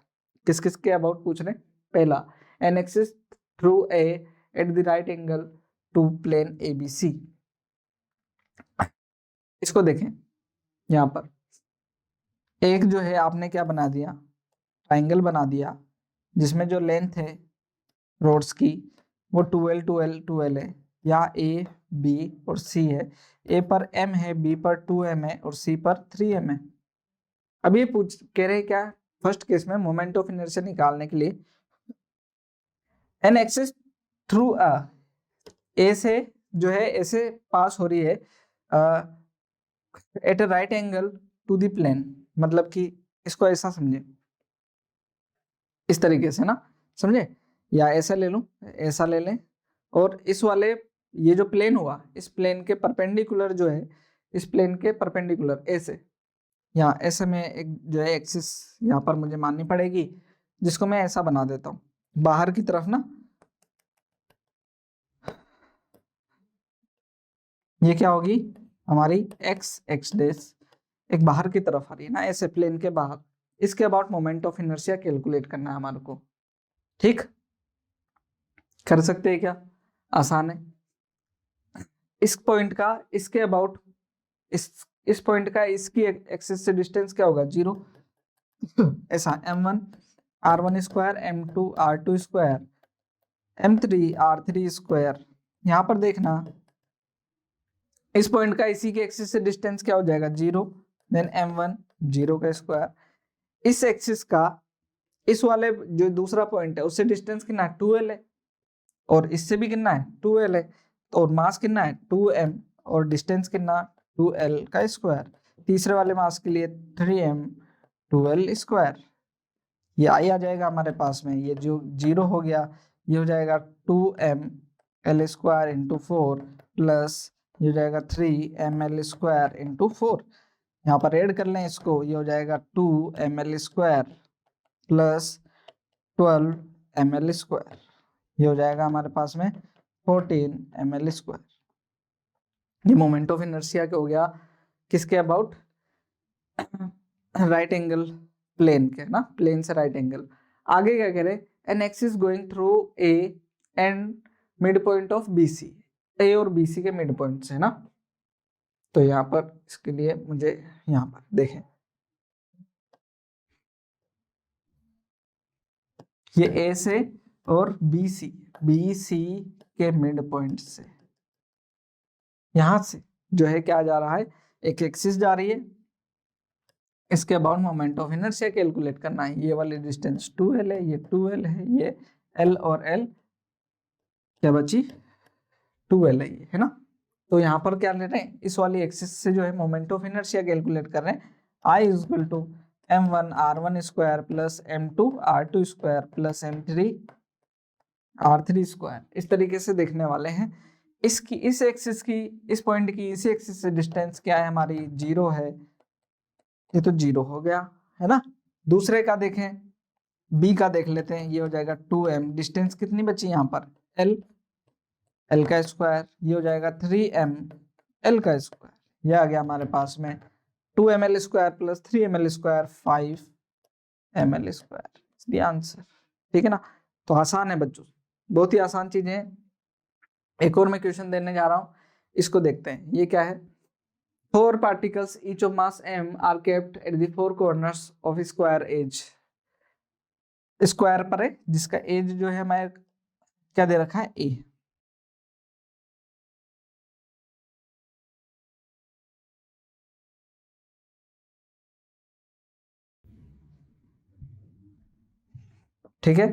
किस किस के अबाउट पूछ रहे हैं। पहला, an axis through A at the right angle to plane ABC। इसको देखें, यहाँ पर एक जो है आपने क्या बना दिया, ट्रायंगल बना दिया जिसमें जो लेंथ है रोड्स की वो 12 12 12 है, या A B और C है। A पर M है, B पर 2M है और C पर 3M है। अब ये पूछ कह रहे क्या, फर्स्ट केस में मोमेंट ऑफ इनर्शिया निकालने के लिए एन एक्सिस थ्रू ए से जो है ऐसे पास हो रही है at a right angle to the plane, मतलब कि इसको ऐसा समझे, इस तरीके से ना, समझे, या ऐसा ले लूं, ऐसा ले लें, और इस वाले ये जो प्लेन हुआ इस प्लेन के परपेंडिकुलर जो है, इस प्लेन के परपेंडिकुलर ऐसे, यहाँ ऐसे में एक जो है एक्सिस यहाँ पर मुझे माननी पड़ेगी, जिसको मैं ऐसा बना देता हूँ बाहर की तरफ ना। ये क्या होगी हमारी x डैश, एक बाहर की तरफ आ रही है ना ऐसे प्लेन के बाहर। इसके about moment of inertia calculate करना है हमारे को, ठीक, कर सकते हैं क्या, आसान है। इस पॉइंट का इसके अबाउट, इस पॉइंट का इसकी एक्सिस से डिस्टेंस क्या होगा, 0, ऐसा M1 R1 square, M2 R2 square, M3 R3 square. यहाँ पर देखना इस पॉइंट का इसी के एक्सिस से डिस्टेंस क्या हो जाएगा, 0, देन M1 0 का स्क्वायर। इस एक्सिस का इस वाले जो दूसरा पॉइंट है उससे डिस्टेंस कितना है, 2L है, और इससे भी कितना है 2L है, तो और मास कितना है 2M, और डिस्टेंस कितना 2L का स्क्वायर। तीसरे वाले मास के लिए 3M 2L स्क्वायर। ये आ जाएगा हमारे पास में, ये जो 0 हो गया ये हो जाएगा 2M L square into 4 plus ये हो जाएगा 3ML स्क्वायर इंटू 4। यहाँ पर ऐड कर लें इसको, ये हो जाएगा 2ML square plus 12ML square, ये हो जाएगा हमारे पास में 14ML स्क्वायर। ये मोमेंट ऑफ इनर्शिया क्या हो गया, किसके अबाउट, राइट एंगल प्लेन के ना, प्लेन से राइट एंगल। आगे क्या कह रहे, an axis going through A and mid point of BC, ए और BC के मिड पॉइंट से ना। तो यहाँ पर इसके लिए मुझे यहाँ पर देखें, ये ए से और BC के मिड पॉइंट से यहां से जो है क्या जा रहा है, एक एक्सिस जा रही है, इसके about moment of inertia calculate करना है। ये वाली डिस्टेंस 2L है, ये 2L है, ये L और L क्या बची 2L है ना। तो यहाँ पर क्या ले रहे हैं, इस वाली एक्सिस से जो है मोमेंट ऑफ इनर्शिया कैलकुलेट कर रहे हैं। I is equal to M1 R1 square plus M2 R2 square plus M3 R3 square, इस तरीके से देखने वाले हैं। इसकी इस एक्सिस की, इस पॉइंट की इसी एक्सिस से डिस्टेंस क्या है हमारी, 0 है, ये तो 0 हो गया है ना। दूसरे का देखें, B का देख लेते हैं, ये हो जाएगा 2M, डिस्टेंस कितनी बची यहाँ पर L का स्क्वायर, ये हो जाएगा 3M L का स्क्वायर, ये आ गया हमारे पास में 2ML square plus 3ML square 5ML square, answer, ठीक है ना। तो आसान है बच्चों, बहुत ही आसान चीजें हैं। एक और मैं क्वेश्चन देने जा रहा हूं, इसको देखते हैं। ये क्या है, 4 particles each of mass m are kept at the 4 corners of a square edge, square पर है जिसका एज जो है हमारे क्या दे रखा है, A। ठीक है,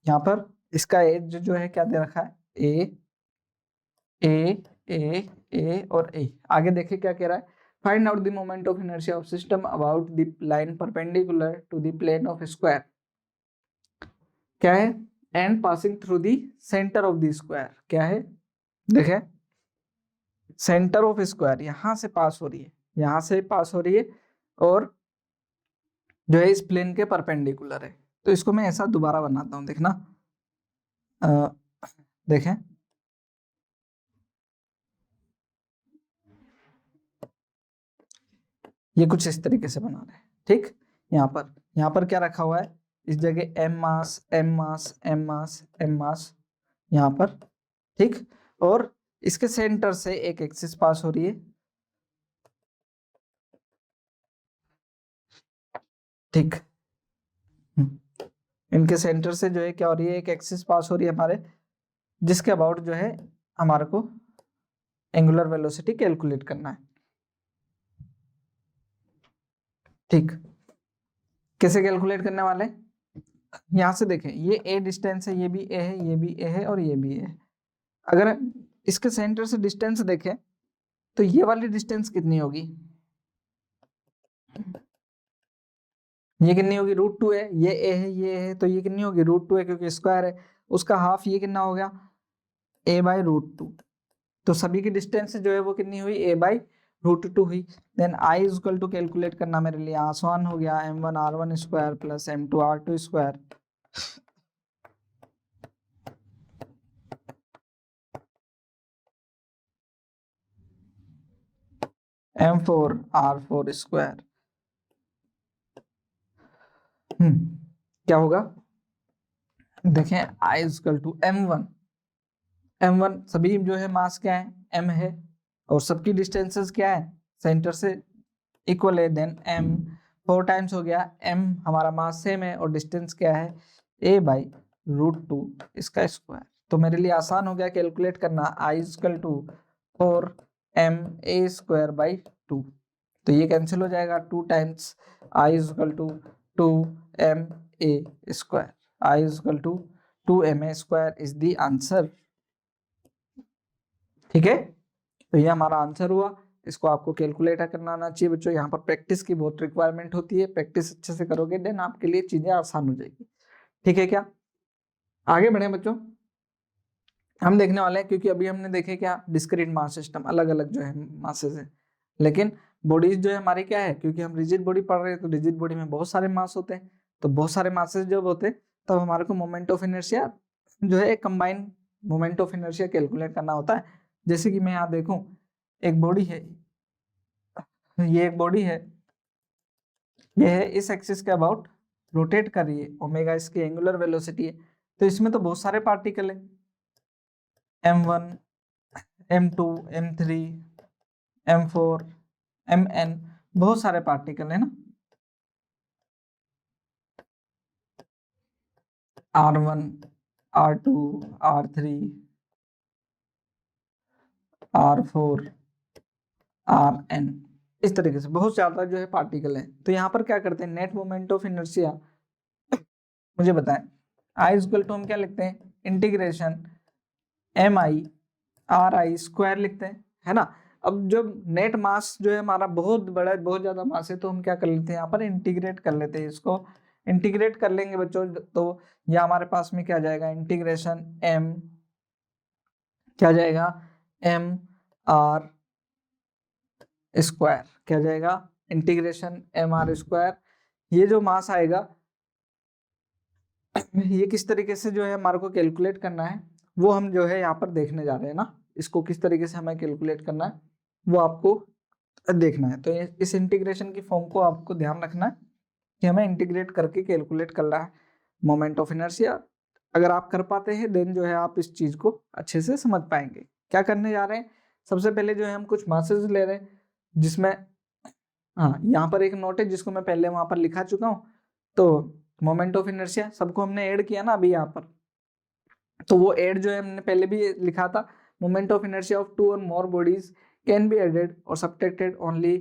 यहाँ पर इसका एज जो है क्या दे रखा है, A A A A और A। आगे देखिए क्या कह रहा है, find out the moment of inertia of system about the line perpendicular to the plane of square, क्या है, and passing through the centre of the square, क्या है, देखे सेंटर ऑफ स्क्वायर यहां से पास हो रही है, यहां से पास हो रही है, और जो है इस प्लेन के परपेंडिकुलर है। तो इसको मैं ऐसा दोबारा बनाता हूं, देखना, देखें, ये कुछ इस तरीके से बना रहे हैं, ठीक। यहाँ पर क्या रखा हुआ है, इस जगह एम मास एम मास एम मास एम मास यहाँ पर, ठीक। और इसके सेंटर से एक एक्सिस पास हो रही है, ठीक। इनके सेंटर से जो है क्या हो रही है, एक एक्सिस पास हो रही है हमारे, जिसके अबाउट जो है हमारे को एंगुलर वेलोसिटी कैलकुलेट करना है, ठीक। कैसे कैलकुलेट करने वाले, यहां से देखें, ये ए डिस्टेंस है, ये भी ए है, ये भी ए है और ये भी ए है। अगर इसके सेंटर से डिस्टेंस देखें तो ये वाली डिस्टेंस कितनी होगी, ये कितनी होगी, √2 है, ये ए है, ये है, तो ये कितनी होगी, √2 है क्योंकि स्क्वायर है। उसका हाफ ये कितना हो गया, a/√2। तो सभी की डिस्टेंस जो है वो कितनी हुई, a/√2 हुई। Then i equal to calculate करना मेरे लिए आसान हो गया, m1r1² प्लस m2r2², m4r4²। क्या होगा, देखें i इक्वल टू m1 सभी जो है मास क्या है, m है, और सबकी डिस्टेंसेस क्या है, सेंटर से इक्वल है। देन m 4 टाइम्स हो गया, m हमारा मास सेम है और डिस्टेंस क्या है, a/√2 इसका स्क्वायर। तो मेरे लिए आसान हो गया कैलकुलेट करना, i इक्वल टू 4ma²/2। तो ये कैंसिल हो जाएगा, 2 times i equal to 2ma², i equal to 2ma² is the answer, ठीक है। तो ये हमारा आंसर हुआ। इसको आपको कैलकुलेटर करना आना चाहिए बच्चों, यहाँ पर प्रैक्टिस की बहुत रिक्वायरमेंट होती है, प्रैक्टिस अच्छे से करोगे देन आपके लिए चीजें आसान हो जाएगी, ठीक है। क्या आगे बढ़े बच्चों, हम देखने वाले हैं, क्योंकि अभी हमने देखे क्या, डिस्क्रीट मास सिस्टम, अलग अलग जो है मासेस है, लेकिन बॉडीज जो है हमारी क्या है, क्योंकि हम रिजिड बॉडी पढ़ रहे हैं तो रिजिड बॉडी में बहुत सारे मास होते हैं, तो बहुत सारे मासेस जब होते हैं तब हमारे को मोमेंट ऑफ इनर्शिया जो है combine moment of inertia calculate करना होता है। जैसे कि मैं यहाँ देखूं, एक बॉडी है, ये एक बॉडी है, ये है इस एक्सिस के अबाउट रोटेट कर रही है, ओमेगा इसकी एंगुलर वेलोसिटी है। तो इसमें तो बहुत सारे पार्टिकल है, m1 m2 m3 m4 mn, बहुत सारे पार्टिकल है ना, r1 r2 r3 r4 rn, इस तरीके से बहुत ज्यादा जो है पार्टिकल है। तो यहाँ पर क्या करते हैं, नेट मोमेंट ऑफ इनर्शिया मुझे बताएं, आई इक्वल टू हम क्या लिखते हैं, इंटीग्रेशन mi/r² लिखते हैं, है ना। अब जब नेट मास जो है हमारा बहुत बड़ा, बहुत ज्यादा मास है, तो हम क्या कर लेते हैं, यहाँ पर इंटीग्रेट कर लेते हैं, इसको इंटीग्रेट कर लेंगे बच्चों, तो यह हमारे पास में क्या जाएगा, इंटीग्रेशन m क्या जाएगा, mr² क्या जाएगा, इंटीग्रेशन mr²। ये जो मास आएगा ये किस तरीके से जो है हमारे को कैलकुलेट करना है, वो हम जो है यहाँ पर देखने जा रहे हैं ना, इसको किस तरीके से हमें कैलकुलेट करना है वो आपको देखना है। तो इस इंटीग्रेशन की फॉर्म को आपको ध्यान रखना है कि हमें इंटीग्रेट करके कैलकुलेट करना है मोमेंट ऑफ इनर्शिया। अगर आप कर पाते हैं देन जो है आप इस चीज को अच्छे से समझ पाएंगे। क्या करने जा रहे हैं, सबसे पहले जो है हम कुछ मासेस ले रहे हैं, जिसमें हाँ यहाँ पर एक नोट है जिसको मैं पहले वहां पर लिखा चुका हूँ। तो मोमेंट ऑफ इनर्शिया सबको हमने ऐड किया ना अभी यहाँ पर, तो वो ऐड जो है हमने पहले भी लिखा था, moment of inertia of 2 or more bodies can be added or subtracted only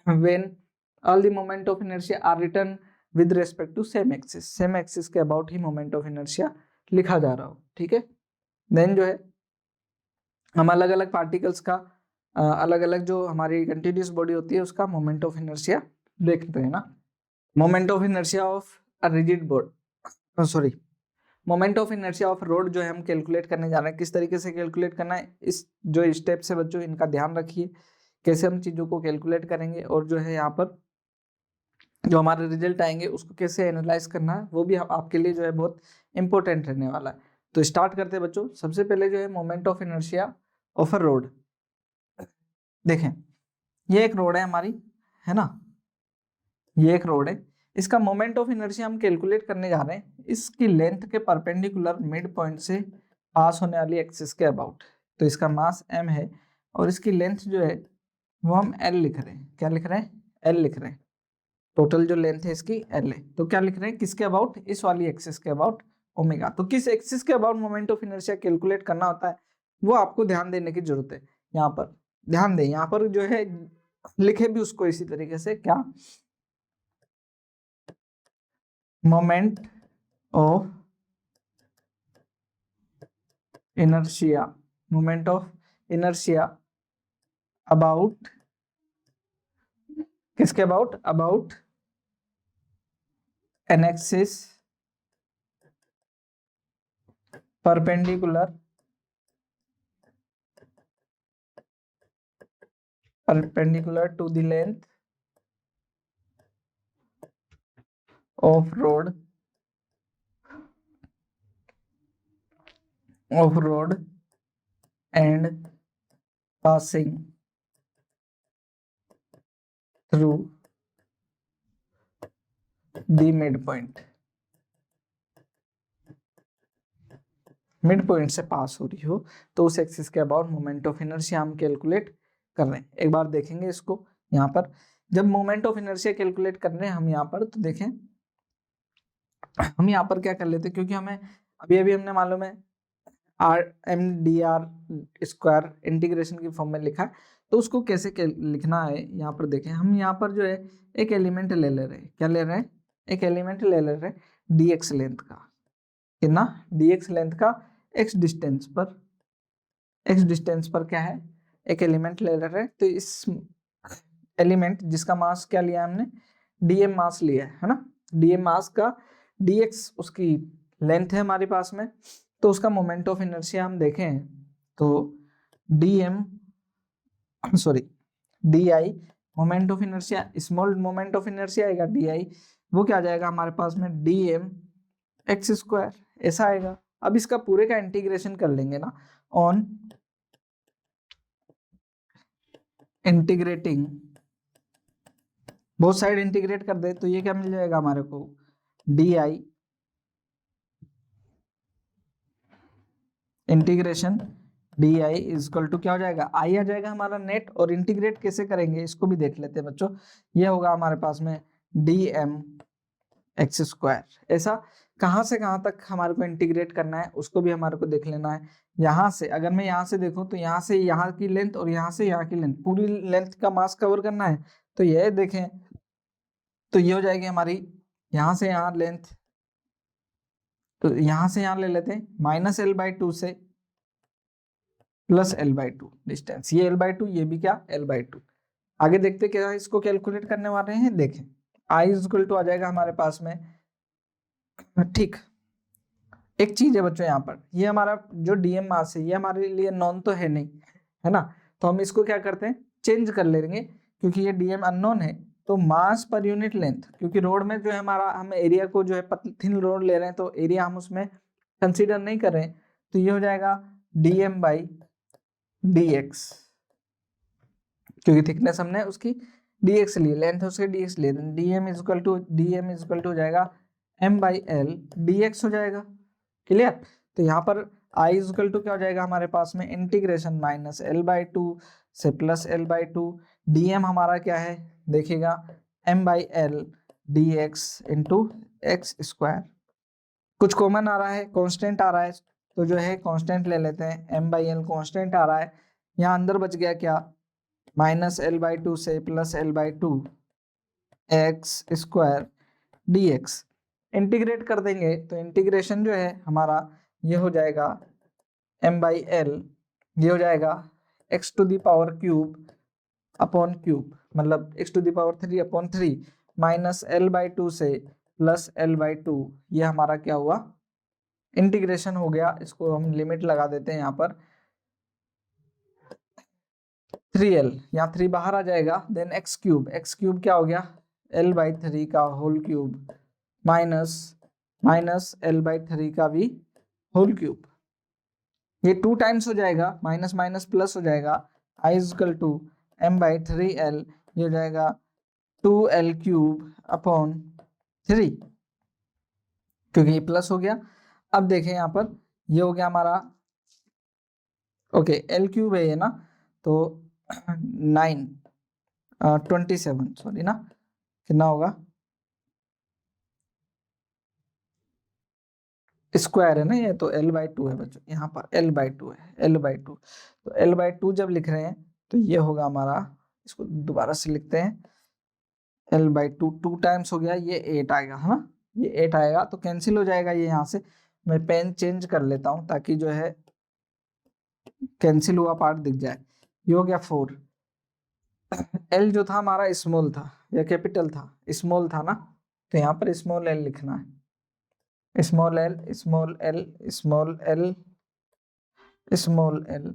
when all the moment of inertia are written with respect to same axis के अबाउट ही मोमेंट ऑफ इनर्शिया लिखा जा रहा हो, ठीक है। देन जो है हम अलग अलग पार्टिकल्स का अलग अलग जो हमारी कंटिन्यूस बॉडी होती है उसका मोमेंट ऑफ इनर्शिया देखते हैं ना। Moment of inertia of a rigid body, sorry, moment of inertia of road जो है हम कैलकुलेट करने जा रहे हैं। किस तरीके से कैलकुलेट करना है, इस जो स्टेप्स है बच्चों इनका ध्यान रखिए, कैसे हम चीज़ों को कैलकुलेट करेंगे, और जो है यहाँ पर जो हमारे रिजल्ट आएंगे उसको कैसे एनालाइज करना है वो भी आपके लिए जो है बहुत इंपॉर्टेंट रहने वाला है। तो स्टार्ट करते हैं बच्चों। सबसे पहले जो है moment of inertia of a road. देखें ये एक रोड है हमारी, है ना, ये एक रोड है। इसका मोमेंट ऑफ इनर्शिया हम कैलकुलेट करने जा रहे हैं इसकी लेंथ के परपेंडिकुलर मिड पॉइंट से पास होने वाली एक्सिस के अबाउट। तो इसका मास m है और इसकी लेंथ जो है वो हम l लिख रहे हैं। क्या लिख रहे हैं? l लिख रहे हैं। टोटल जो लेंथ है इसकी l है। तो क्या लिख रहे हैं? किसके अबाउट? इस वाली एक्सिस के अबाउट ओमेगा। तो किस एक्सिस के about moment of inertia calculate करना होता है वो आपको ध्यान देने की जरूरत है। यहाँ पर ध्यान दें, यहाँ पर जो है लिखे भी उसको इसी तरीके से, क्या, moment of inertia, moment of inertia about, किसके about? About an axis perpendicular to the length of rod and passing through the midpoint, mid point से पास हो रही हो तो उस एक्सिस के अबाउट मोमेंट ऑफ इनर्शिया हम कैलकुलेट कर रहे हैं। एक बार देखेंगे इसको। यहाँ पर जब मोमेंट ऑफ इनर्शिया कैलकुलेट कर रहे हैं हम यहाँ पर, तो देखें हम यहाँ पर क्या कर लेते हैं, क्योंकि हमें अभी हमने मालूम है r/mdr² इंटीग्रेशन की फॉर्म में लिखा है, तो उसको कैसे लिखना है यहाँ पर देखें। हम यहाँ पर जो है एक एलिमेंट ले ले रहे हैं। क्या ले रहे हैं? एक एलिमेंट ले रहे हैं dx लेंथ का, कितना? dx लेंथ का x डिस्टेंस पर क्या है, एक एलिमेंट ले रहे हैं। तो इस एलिमेंट जिसका मास क्या लिया हमने? dm मास लिया है ना। dm मास का dx उसकी लेंथ है हमारे पास में। तो उसका मोमेंट ऑफ इनर्शिया हम देखें तो di moment of inertia, small moment of inertia आएगा di, वो क्या आ जाएगा हमारे पास में? dm x², ऐसा आएगा। अब इसका पूरे का इंटीग्रेशन कर लेंगे ना, on integrating, both side integrate कर दे तो ये क्या मिल जाएगा हमारे को? di integration di is equal to क्या हो जाएगा? i आ जाएगा हमारा नेट। और इंटीग्रेट कैसे करेंगे इसको भी देख लेते हैं बच्चों। ये होगा हमारे पास में dm x²। ऐसा कहाँ से कहाँ तक हमारे को इंटीग्रेट करना है उसको भी हमारे को देख लेना है। यहाँ से अगर मैं यहाँ से देखूँ तो यहाँ से यहाँ की लेंथ और यहाँ से यहाँ की लेंथ, पूरी लेंथ का मास कवर करना है। तो ये देखें तो ये हो जाएगी हमारी यहाँ से यहाँ लेंथ, तो यहाँ से यहाँ ले लेते हैं -l/2 से +l/2 डिस्टेंस। ये l/2, ये भी क्या? l/2। आगे देखते क्या इसको कैलकुलेट करने वाले हैं। देखें i = आ जाएगा हमारे पास में, ठीक। एक चीज है बच्चों यहाँ पर, ये हमारा जो dm मास है ये हमारे लिए नॉन तो है नहीं, है ना। तो हम इसको क्या करते हैं? चेंज कर लेंगे, क्योंकि ये dm अननोन है। तो मास पर यूनिट लेंथ, क्योंकि रोड में जो है हमारा, हम एरिया को जो है थिन रोड ले रहे हैं तो एरिया हम उसमें कंसीडर नहीं कर रहे हैं। तो ये हो जाएगा dm/dx, क्योंकि थिकनेस हमने उसकी dx ली, लेंथ उसके dx ले, dm इज हो जाएगा m/l dx हो जाएगा। क्लियर? तो यहाँ पर i = क्या हो जाएगा हमारे पास में? इंटीग्रेशन -l/2 से +l/2। dm हमारा क्या है देखिएगा? m/l dx × x²। कुछ कॉमन आ रहा है, कांस्टेंट आ रहा है, तो जो है कांस्टेंट ले लेते हैं। m/l कांस्टेंट आ रहा है, यहाँ अंदर बच गया क्या? -l/2 से +l/2 x² dx। इंटीग्रेट कर देंगे तो इंटीग्रेशन जो है हमारा ये हो जाएगा m/l, ये हो जाएगा x³ अपॉन क्यूब, मतलब x³ -l/2 से +l/2। ये हमारा क्या हुआ? इंटीग्रेशन हो गया। इसको हम लिमिट लगा देते हैं यहाँ पर 3l, यहाँ 3 बाहर आ जाएगा। देन x³ क्या हो गया? l/3 का होल क्यूब माइनस l/3 का भी होल क्यूब, ये 2 टाइम्स हो जाएगा, माइनस माइनस प्लस हो जाएगा, I is equal to m/3l, ये हो जाएगा 2l क्यूब अपॉन 3, क्योंकि ये प्लस हो गया। अब देखें यहाँ पर ये हो गया हमारा, ओके एल क्यूब है ये ना, तो 27 सॉरी ना, कितना होगा, स्क्वायर है ना ये, तो l/2 है बच्चों, यहाँ पर l/2 है, l/2, तो l/2 जब लिख रहे हैं तो ये होगा हमारा, इसको दोबारा से लिखते हैं, l/2 2 टाइम्स हो गया, ये 8 आएगा है ना, ये 8 आएगा, तो कैंसिल हो जाएगा ये यहाँ से। मैं पेन चेंज कर लेता हूँ ताकि जो है कैंसिल हुआ पार्ट दिख जाए। ये हो गया 4, एल जो था हमारा स्मॉल था या कैपिटल था, स्मॉल था ना, तो यहाँ पर स्मॉल एल लिखना है, small L small L small L small L,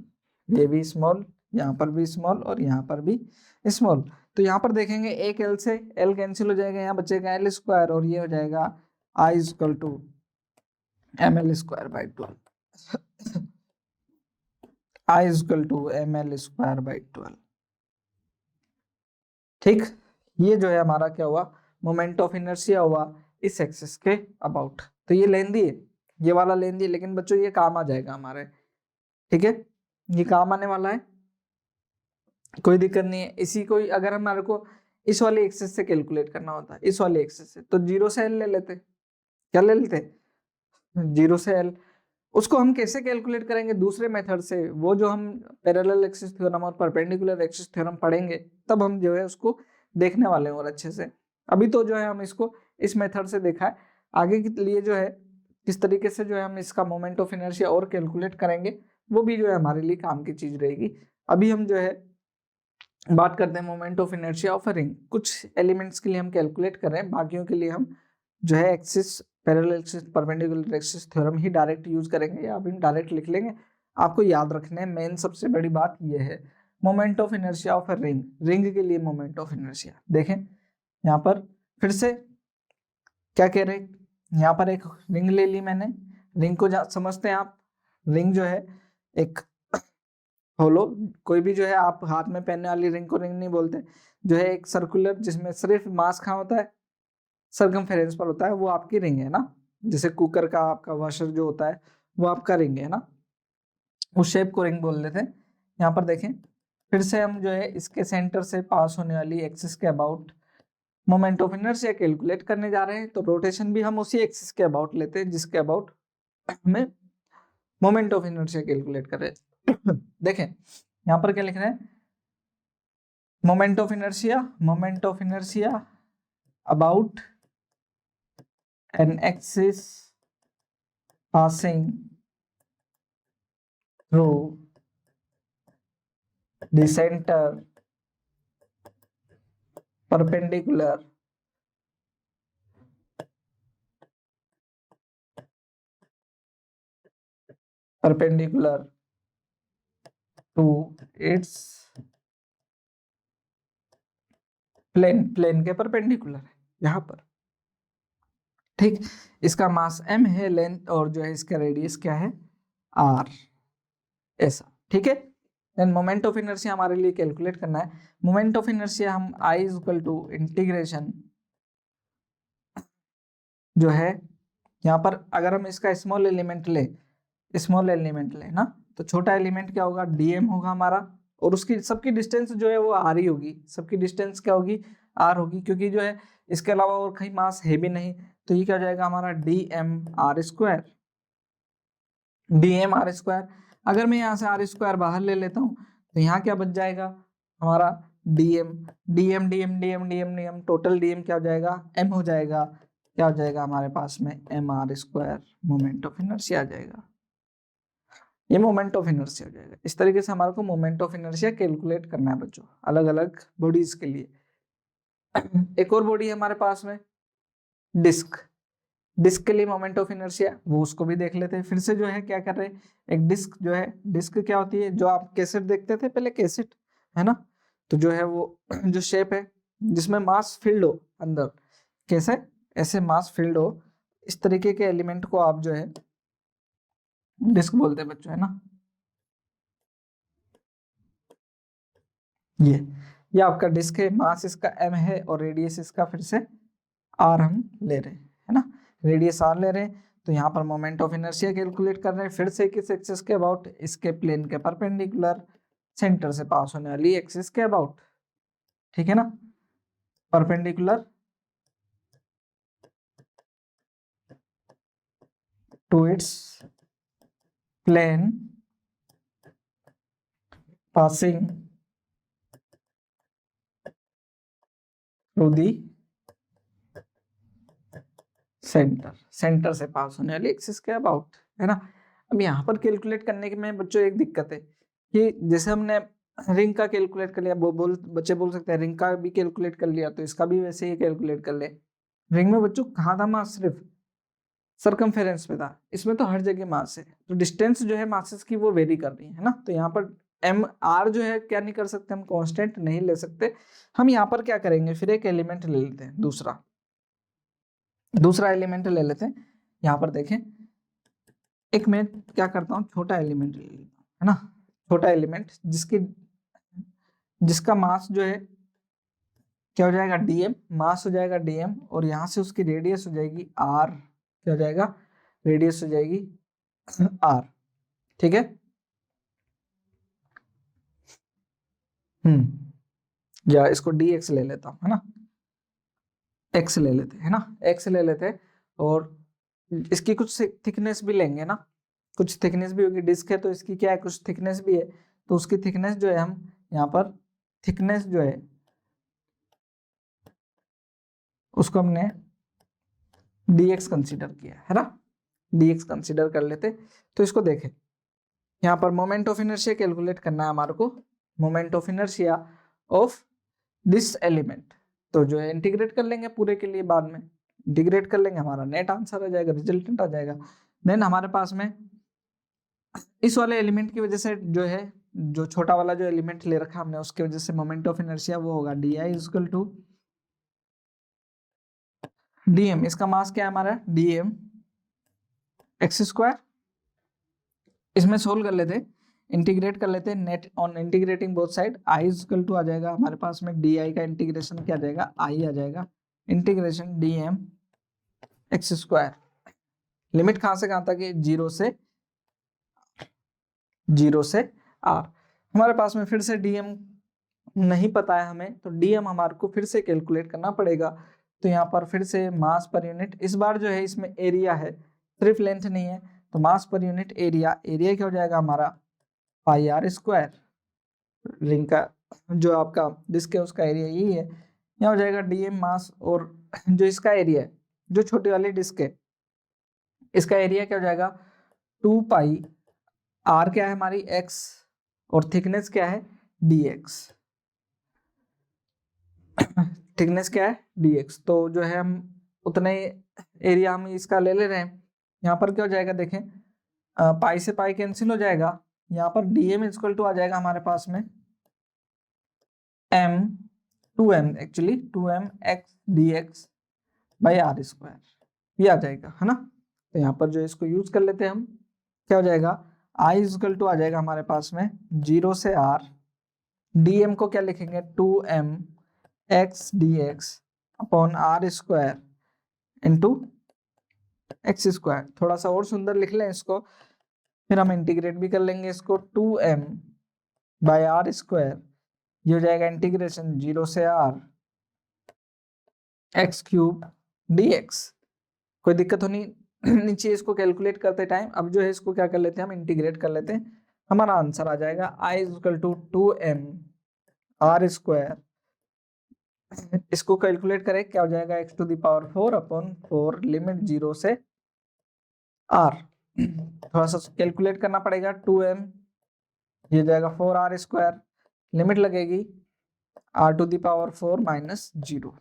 ये भी स्मॉल, यहाँ पर भी स्मॉल और यहाँ पर भी स्मॉल। तो यहाँ पर देखेंगे एक एल से एल कैंसिल हो जाएगा, यहाँ बचेगा एल स्क्वायर, और ये हो जाएगा I is equal to ml²/12, I is equal to ml²/12। ठीक, ये जो है हमारा क्या हुआ, मोमेंट ऑफ इनर्शिया हुआ इस एक्सिस के अबाउट। तो ये लेंदी है, ये वाला लेंदी है, लेकिन बच्चों ये काम आ जाएगा हमारे, ठीक है, ये काम आने वाला है, कोई दिक्कत नहीं है। इसी को अगर हमारे को इस वाले एक्सिस से कैलकुलेट करना होता है, इस वाले एक्सिस से, तो 0 से एल ले लेते, क्या ले लेते, 0 से एल। उसको हम कैसे कैलकुलेट करेंगे, दूसरे मेथड से, वो जो हम पैरेलल एक्सिस थ्योरम और परपेंडिकुलर एक्सिस थ्योरम पढ़ेंगे तब हम जो है उसको देखने वाले हैं और अच्छे से। अभी तो जो है हम इसको इस मेथड से देखा है, आगे के लिए जो है किस तरीके से जो है हम इसका मोमेंट ऑफ इनर्शिया और कैलकुलेट करेंगे, वो भी जो है हमारे लिए काम की चीज रहेगी। अभी हम जो है बात करते हैं moment of inertia of a ring. कुछ एलिमेंट्स के लिए हम कैलकुलेट कर रहे हैं, बाकियों के लिए हम जो है axis parallel axis perpendicular axis theorem ही डायरेक्ट यूज करेंगे, या अभी डायरेक्ट लिख लेंगे। आपको याद रखना है, मेन सबसे बड़ी बात ये है, moment of inertia of a ring, ring के लिए मोमेंट ऑफ इनर्शिया। देखें यहाँ पर फिर से क्या कह रहे हैं, यहाँ पर एक रिंग ले ली मैंने, रिंग को समझते हैं आप, रिंग जो है एक होलो, कोई भी जो है आप हाथ में पहनने वाली रिंग को रिंग नहीं बोलते, जो है एक सर्कुलर जिसमें सिर्फ मास कहाँ होता है, सरकमफेरेंस पर होता है, वो आपकी रिंग है ना। जैसे कुकर का आपका वॉशर जो होता है वो आपका रिंग है ना, उस शेप को रिंग बोल देते हैं। यहाँ पर देखें फिर से हम जो है इसके सेंटर से पास होने वाली एक्सिस के about moment of inertia calculate करने जा रहे हैं। तो रोटेशन भी हम उसी एक्सिस के अबाउट लेते हैं जिसके अबाउट हमें मोमेंट ऑफ इनर्शिया कैलकुलेट कर रहे हैं। देखें यहाँ पर क्या लिख रहे हैं, moment of inertia about an axis passing through the center perpendicular to its plane के परपेंडिकुलर है यहाँ पर, ठीक। इसका मास m है, लेंथ और जो है इसका रेडियस क्या है r, ऐसा, ठीक है। देन मोमेंट ऑफ इनर्शिया हमारे लिए कैलकुलेट करना है। मोमेंट ऑफ इनर्शिया हम I is equal to integration जो है, यहाँ पर अगर हम इसका स्मॉल एलिमेंट ले ना, तो छोटा एलिमेंट क्या होगा, dm होगा हमारा, और उसकी सबकी डिस्टेंस जो है वो r ही होगी, सबकी डिस्टेंस क्या होगी, r होगी, क्योंकि जो है इसके अलावा और कहीं मास है भी नहीं। तो ये क्या हो जाएगा हमारा dm r²। अगर मैं यहाँ से r² बाहर ले लेता हूँ तो यहाँ क्या बच जाएगा हमारा dm टोटल dm क्या हो जाएगा, m हो जाएगा, क्या हो जाएगा हमारे पास में mr² मोमेंट ऑफ इनर्शिया आ जाएगा, ये मोमेंट ऑफ इनर्शिया हो जाएगा। इस तरीके से हमारे को मोमेंट ऑफ इनर्शिया कैलकुलेट करना है बच्चों, अलग अलग बॉडीज के लिए। एक और बॉडी है हमारे पास में डिस्क, डिस्क के लिए मोमेंट ऑफ इनर्शिया, वो उसको भी देख लेते हैं। फिर से जो है क्या कर रहे हैं, एक डिस्क जो है, डिस्क क्या होती है, जो आप कैसेट देखते थे पहले, कैसेट है ना, तो जो है वो जो शेप है जिसमें मास फील्ड हो अंदर, कैसे, ऐसे मास फील्ड हो, इस तरीके के एलिमेंट को आप जो है डिस्क बोलते हैं बच्चों, है ना। ये आपका डिस्क है, मास इसका m है और रेडियस इसका फिर से r हम ले रहे हैं, है ना। रेडियस r ले रहे हैं, तो यहाँ पर मोमेंट ऑफ इनर्शिया कैलकुलेट कर रहे हैं फिर से किस एक्सिस के अबाउट, इसके प्लेन के परपेंडिकुलर, सेंटर से पास होने वाली एक्सिस के अबाउट, ठीक है ना। Perpendicular to its plane passing through the centre, centre से पास होने वाली एक्सिस के अबाउट, है ना। अब यहाँ पर कैलकुलेट करने के में बच्चों एक दिक्कत है कि जैसे हमने रिंग का कैलकुलेट कर लिया, बच्चे बोल सकते हैं रिंग का भी कैलकुलेट कर लिया तो इसका भी वैसे ही कैलकुलेट कर ले। रिंग में बच्चों कहाँ था मास, सिर्फ सरकमफेरेंस पे था, इसमें तो हर जगह मास है, तो डिस्टेंस जो है मासेस की वो वेरी कर रही है ना। तो यहाँ पर एम आर जो है क्या नहीं कर सकते हम, कांस्टेंट नहीं ले सकते। हम यहाँ पर क्या करेंगे, फिर एक एलिमेंट ले लेते हैं, दूसरा एलिमेंट ले लेते हैं। यहाँ पर देखें, एक मैं क्या करता हूँ, छोटा एलिमेंट ले लेता हूँ, है ना। छोटा एलिमेंट जिसका मास जो है क्या हो जाएगा, डीएम, मास हो जाएगा डीएम, और यहाँ से उसकी रेडियस हो जाएगी आर, क्या हो जाएगा, रेडियस हो जाएगी आर, ठीक है। या इसको डी एक्स ले लेता हूँ, है ना, एक्स ले लेते हैं ना, एक्स ले लेते हैं, और इसकी कुछ थिकनेस भी लेंगे ना, कुछ थिकनेस भी होगी, डिस्क है तो इसकी क्या है, कुछ थिकनेस भी है, तो उसकी थिकनेस जो है हम यहाँ पर थिकनेस जो है उसको हमने dx कंसीडर किया है ना, dx कंसीडर कर लेते। तो इसको देखें, यहाँ पर मोमेंट ऑफ इनर्शिया कैलकुलेट करना है हमारे को, moment of inertia of this element, तो जो है इंटीग्रेट कर लेंगे पूरे के लिए, बाद में इंटीग्रेट कर लेंगे, हमारा नेट आंसर आ जाएगा, रिजल्टेंट आ जाएगा। देन हमारे पास में इस वाले एलिमेंट की वजह से जो है, जो छोटा वाला जो एलिमेंट ले रखा हमने उसकी वजह से मोमेंट ऑफ इनर्शिया वो होगा d I equal to dm, इसका मास क्या है हमारा, डीएम एक्स स्क्वायर। इसमें सोल्व कर लेते, इंटीग्रेट कर लेते, net on integrating both side, I equal to आ जाएगा हमारे पास में डी आई का इंटीग्रेशन क्या आ जाएगा, आई आ जाएगा, integration D M X square. Limit कहां से कहां तक है, जीरो से आर। हमारे पास में फिर से डीएम नहीं पता है हमें, तो डीएम हमारे को फिर से कैलकुलेट करना पड़ेगा। तो यहाँ पर फिर से मास पर यूनिट, इस बार जो है इसमें एरिया है, सिर्फ लेंथ नहीं है, तो मास पर यूनिट एरिया, एरिया क्या हो जाएगा हमारा पाई आर स्क्वायर, रिंग का जो आपका डिस्क है उसका एरिया यही है, यहाँ हो जाएगा डीएम मास, और जो इसका एरिया है, जो छोटी वाली डिस्क है इसका एरिया क्या हो जाएगा 2 पाई, आर क्या है हमारी एक्स, और थिकनेस क्या है dx, थिकनेस क्या है dx, तो जो है हम उतने एरिया हम इसका ले रहे हैं। यहाँ पर क्या हो जाएगा देखें, पाई से पाई कैंसिल हो जाएगा, यहाँ पर dm इक्वल टू आ जाएगा हमारे पास में m 2m, actually 2m x dx by R square, ये आ जाएगा, है ना। तो यहाँ पर जो इसको यूज कर लेते हैं हम, क्या हो जाएगा, i इक्वल टू आ जाएगा हमारे पास में 0 से r, dm को क्या लिखेंगे 2m x dx upon R square into X square. थोड़ा सा और सुंदर लिख लें इसको, फिर हम इंटीग्रेट भी कर लेंगे इसको, 2m बाई आर स्क्वायर, ये हो जाएगा इंटीग्रेशन 0 से r एक्स क्यूब dx। कोई दिक्कत होनी नीचे इसको कैलकुलेट करते टाइम, अब जो है इसको क्या कर लेते हैं हम, इंटीग्रेट कर लेते हैं, हमारा आंसर आ जाएगा i equal to 2m R square, इसको कैलकुलेट करें क्या हो जाएगा x to the power 4 upon 4 limit 0 से r, थोड़ा सा कैलकुलेट करना पड़ेगा, 2m ये जाएगा 4r स्क्वायर, लिमिट लगेगी r to the power 4 minus 0,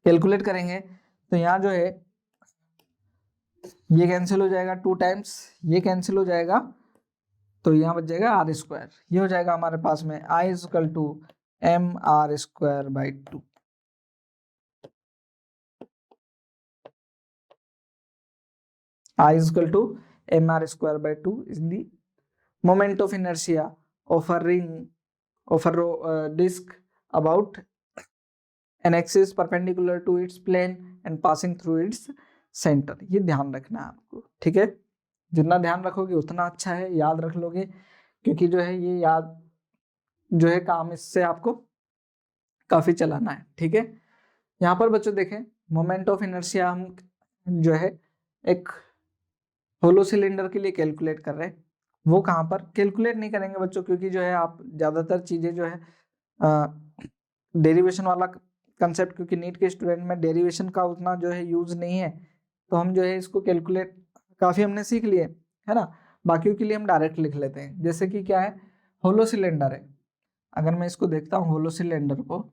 calculate करेंगे तो यहाँ जो है ये कैंसिल हो जाएगा 2 टाइम्स, ये कैंसिल हो जाएगा, तो यहाँ बच जाएगा आर स्क्वायर, ये हो जाएगा हमारे पास में I equal to m are square by 2। I equal to mr²/2 is the moment of inertia of a ring of a disk about an axis perpendicular to its plane and passing through its center। ये ध्यान रखना है आपको, ठीक है। जितना ध्यान रखोगे उतना अच्छा है, याद रख लोगे, क्योंकि जो है ये याद जो है काम इससे आपको काफी चलाना है, ठीक है। यहाँ पर बच्चों देखें, मोमेंट ऑफ इनर्शिया हम जो है एक होलो सिलेंडर के लिए कैलकुलेट कर रहे हैं। वो कहाँ पर कैलकुलेट नहीं करेंगे बच्चों, क्योंकि जो है आप ज्यादातर चीजें जो है डेरिवेशन वाला कंसेप्ट, क्योंकि नीट के स्टूडेंट में डेरिवेशन का उतना जो है यूज नहीं है, तो हम जो है इसको कैलकुलेट काफी हमने सीख लिए, है ना। बाकियों के लिए हम डायरेक्ट लिख लेते हैं। जैसे कि क्या है, होलो सिलेंडर है, अगर मैं इसको देखता हूँ होलो सिलेंडर को,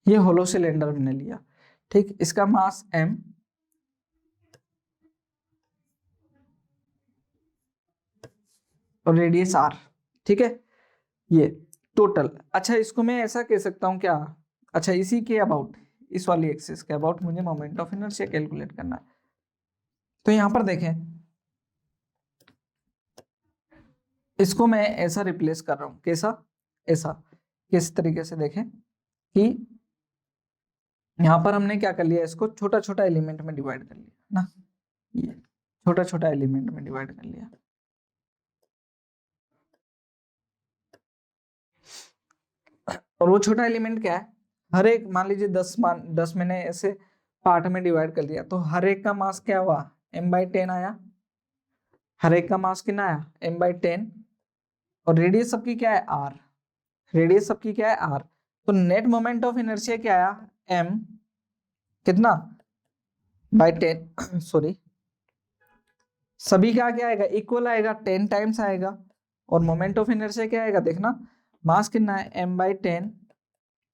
ये होलो सिलेंडर मैंने लिया, ठीक। इसका मास m और रेडियस r, ठीक है, ये टोटल। अच्छा, इसको मैं ऐसा कह सकता हूँ क्या, अच्छा इसी के अबाउट, इस वाली एक्सिस के अबाउट मुझे मोमेंट ऑफ इनर्शिया कैलकुलेट करना है। तो यहां पर देखें, इसको मैं ऐसा रिप्लेस कर रहा हूं, कैसा, ऐसा, किस तरीके से देखें कि यहां पर हमने क्या कर लिया, इसको छोटा छोटा एलिमेंट में डिवाइड कर लिया ना, ये छोटा छोटा एलिमेंट में डिवाइड कर लिया। और वो छोटा एलिमेंट क्या है, हर एक, मान लीजिए 10 मैंने ऐसे पार्ट में डिवाइड कर दिया, तो हर एक का मास क्या हुआ, m/10 आया। हर एक का मास कितना आया, m/10। और रेडियस सबकी क्या है, r। रेडियस सबकी क्या है, r। तो नेट मोमेंट ऑफ इनर्शिया क्या आया, m कितना बाय 10 सॉरी, सभी का क्या आएगा, इक्वल आएगा, 10 टाइम्स आएगा। और मोमेंट ऑफ इनर्शिया क्या आएगा, देखना, मास कितना है, m/10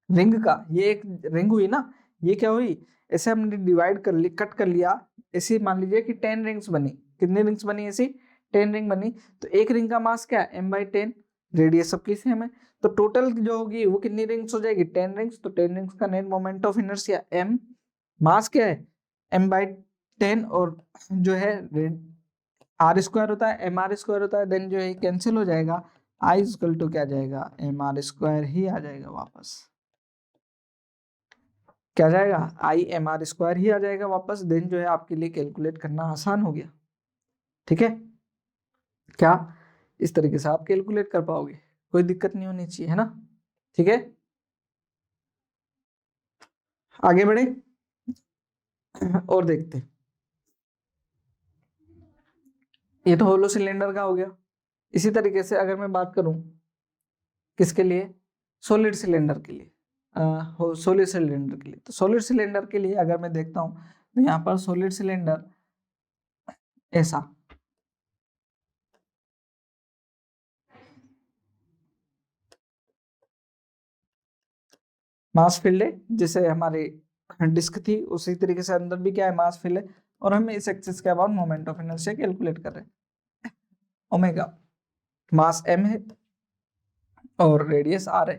रिंग का, ये एक रिंग हुई ना, ये क्या हुई, ऐसे हमने डिवाइड कर ली, कट कर लिया, ऐसे मान लीजिए कि 10 रिंग्स बनी। कितनी रिंग्स बनी, ऐसी 10 रिंग बनी। तो एक रिंग का मास क्या है, m/10, रेडियस सबकी सेम है, तो टोटल जो होगी वो कितनी रिंग्स हो जाएगी, 10 रिंग्स। तो 10 रिंग्स का net moment of inertia m, मास क्या है m/10, और जो है r² होता है, mr² होता है, देन जो है कैंसिल हो जाएगा, I इक्वल टू क्या जाएगा, mr² ही आ जाएगा वापस। क्या जाएगा, mr² ही आ जाएगा वापस। देन जो है आपके लिए कैलकुलेट करना आसान हो गया, ठीक है। क्या इस तरीके से आप कैलकुलेट कर पाओगे, कोई दिक्कत नहीं होनी चाहिए, है ना, ठीक है। आगे बढ़े और देखते, ये तो होलो सिलेंडर का हो गया। इसी तरीके से अगर मैं बात करूं किसके लिए, सॉलिड सिलेंडर के लिए, सॉलिड सिलेंडर के लिए, तो सॉलिड सिलेंडर के लिए अगर मैं देखता हूं, तो यहाँ पर सॉलिड सिलेंडर ऐसा, मास फील्ड है, जैसे हमारी डिस्क थी उसी तरीके से अंदर भी क्या है, मास फील्ड है। और हम इस एक्सिस के about moment of inertia calculate कर रहे हैं। ओमेगा मास m है और रेडियस r है।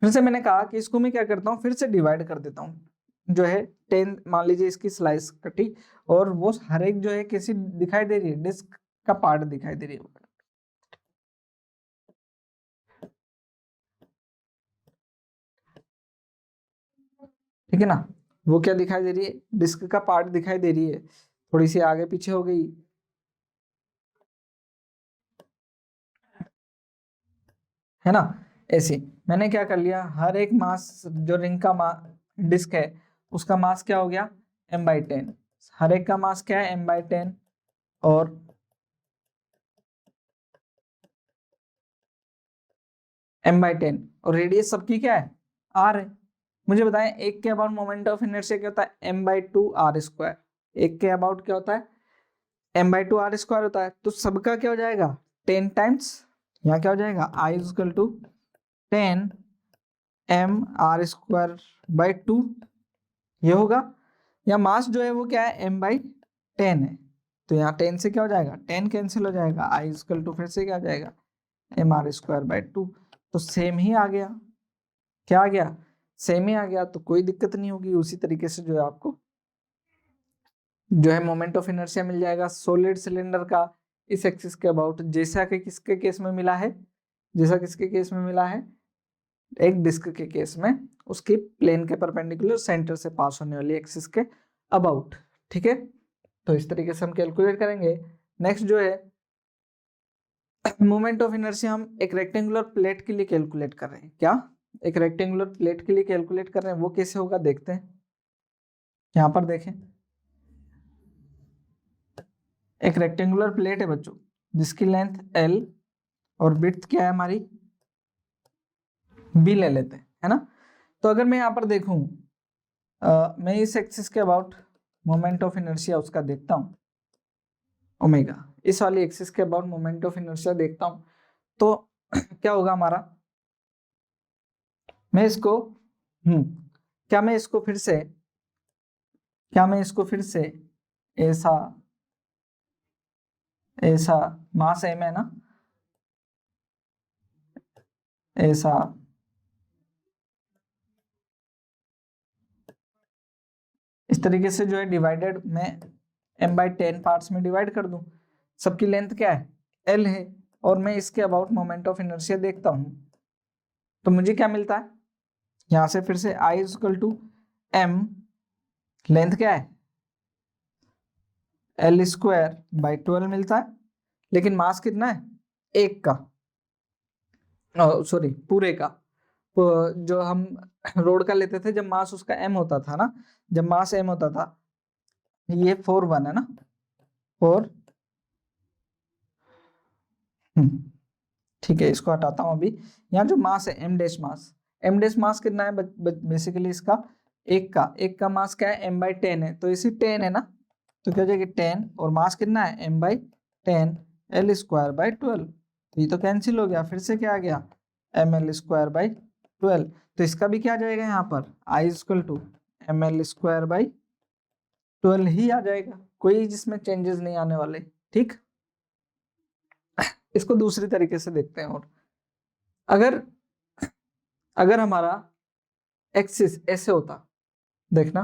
फिर से मैंने कहा कि इसको मैं क्या करता हूँ, फिर से डिवाइड कर देता हूँ, जो है 10, मान लीजिए इसकी स्लाइस कटी, और वो हर एक जो है कैसी दिखाई दे रही है, डिस्क का पार्ट दिखाई दे रही है, ठीक है ना। वो क्या दिखाई दे रही है, डिस्क का पार्ट दिखाई दे रही है, थोड़ी सी आगे पीछे हो गई, है ना। ऐसे मैंने क्या कर लिया, हर एक मास जो रिंग का डिस्क है उसका मास क्या हो गया, m/10। हर एक का मास क्या है, m/10। और m/10, और रेडियस सबकी क्या है, r है। मुझे बताएं एक के अबाउट मोमेंट ऑफ इनर्शिया क्या होता है, m/2r²। एक के अबाउट क्या होता है, m/2r² होता है। तो सबका क्या हो जाएगा, 10 टाइम्स, यहाँ क्या हो जाएगा, I इक्वल टू 10 mr²/2 ये होगा। या मास जो है वो क्या है, m/10 है, तो यहाँ 10 से क्या हो जाएगा, 10 कैंसिल हो जाएगा, I इक्वल टू फिर से क्या हो जाएगा, mr²/2। तो सेम ही आ गया, क्या आ गया, सेम ही आ गया तो कोई दिक्कत नहीं होगी। उसी तरीके से जो है आपको जो है मोमेंट ऑफ इनर्शिया मिल जाएगा सॉलिड सिलेंडर का इस एक्सिस के अबाउट, जैसा कि किसके केस में मिला है, जैसा किसके केस में मिला है, एक डिस्क के केस में उसकी प्लेन के परपेंडिकुलर सेंटर से पास होने वाली एक्सिस के अबाउट। ठीक है, तो इस तरीके से हम कैलकुलेट करेंगे। नेक्स्ट जो है मोमेंट ऑफ इनर्शिया हम एक रेक्टेंगुलर प्लेट के लिए कैलकुलेट कर रहे हैं। क्या, एक रेक्टेंगुलर प्लेट के लिए कैलकुलेट कर रहे हैं, वो कैसे होगा देखते हैं। यहां पर देखें, एक रेक्टेंगुलर प्लेट है बच्चों जिसकी लेंथ L और विड्थ क्या है हमारी B ले लेते हैं, है ना। तो अगर मैं यहाँ पर देखूं मैं इस एक्सिस के अबाउट मोमेंट ऑफ इनर्शिया उसका देखता हूँ ओमेगा, इस वाली एक्सिस के अबाउट मोमेंट ऑफ इनर्शिया देखता हूँ, तो क्या होगा हमारा, मैं इसको क्या मैं इसको फिर से, क्या मैं इसको फिर से ऐसा ऐसा मास m है ना, ऐसा इस तरीके से जो है डिवाइडेड मैं m/10 पार्ट्स में डिवाइड कर दूं। सबकी लेंथ क्या है, L है, और मैं इसके अबाउट मोमेंट ऑफ इनर्शिया देखता हूं, तो मुझे क्या मिलता है, यहां से फिर से I = m, लेंथ क्या है L²/12 मिलता है, लेकिन मास कितना है, एक का, सॉरी पूरे का, जो हम रोड का लेते थे जब मास उसका m होता था ना, जब मास m होता था, ये 4 1 है ना, 4 ठीक है, इसको हटाता हूं अभी। यहाँ जो मास है एम डैश मास कितना है बेसिकली इसका, एक का मास क्या है m/10 है, तो इसी 10 है ना, तो क्या हो जाएगा 10, और मास कितना है m/10 L²/12, तो ये तो कैंसिल हो गया, फिर से क्या आ गया mL²/12, तो इसका भी क्या आ जाएगा यहाँ पर I = mL²/12 ही आ जाएगा, कोई जिसमें चेंजेस नहीं आने वाले। ठीक, इसको दूसरी तरीके से देखते हैं, और अगर अगर हमारा एक्सिस ऐसे होता, देखना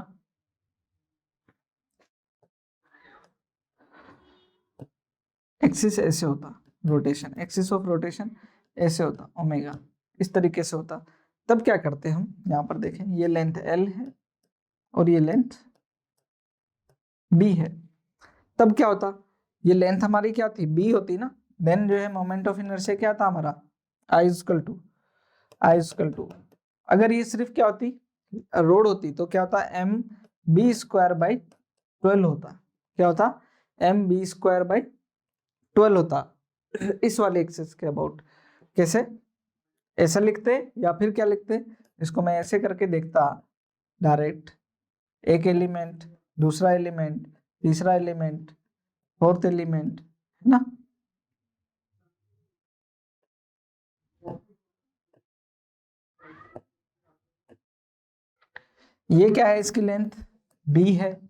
एक्सिस ऐसे होता, रोटेशन, एक्सिस ऑफ रोटेशन ऐसे होता ओमेगा, इस तरीके से होता, तब क्या करते हम, यहाँ पर देखें ये लेंथ L है और ये लेंथ B है, तब क्या होता, ये लेंथ हमारी क्या थी B होती ना, देन जो है मोमेंट ऑफ इनर्शिया क्या था हमारा I = अगर ये सिर्फ क्या होती रोड होती तो क्या होता mB²/12 होता, क्या होता mB²/12 होता इस वाले एक्सिस के अबाउट। कैसे, ऐसा लिखते या फिर क्या लिखते, इसको मैं ऐसे करके देखता डायरेक्ट, एक एलिमेंट, दूसरा एलिमेंट, तीसरा एलिमेंट, फोर्थ एलिमेंट, है ना, ये क्या है इसकी लेंथ B है,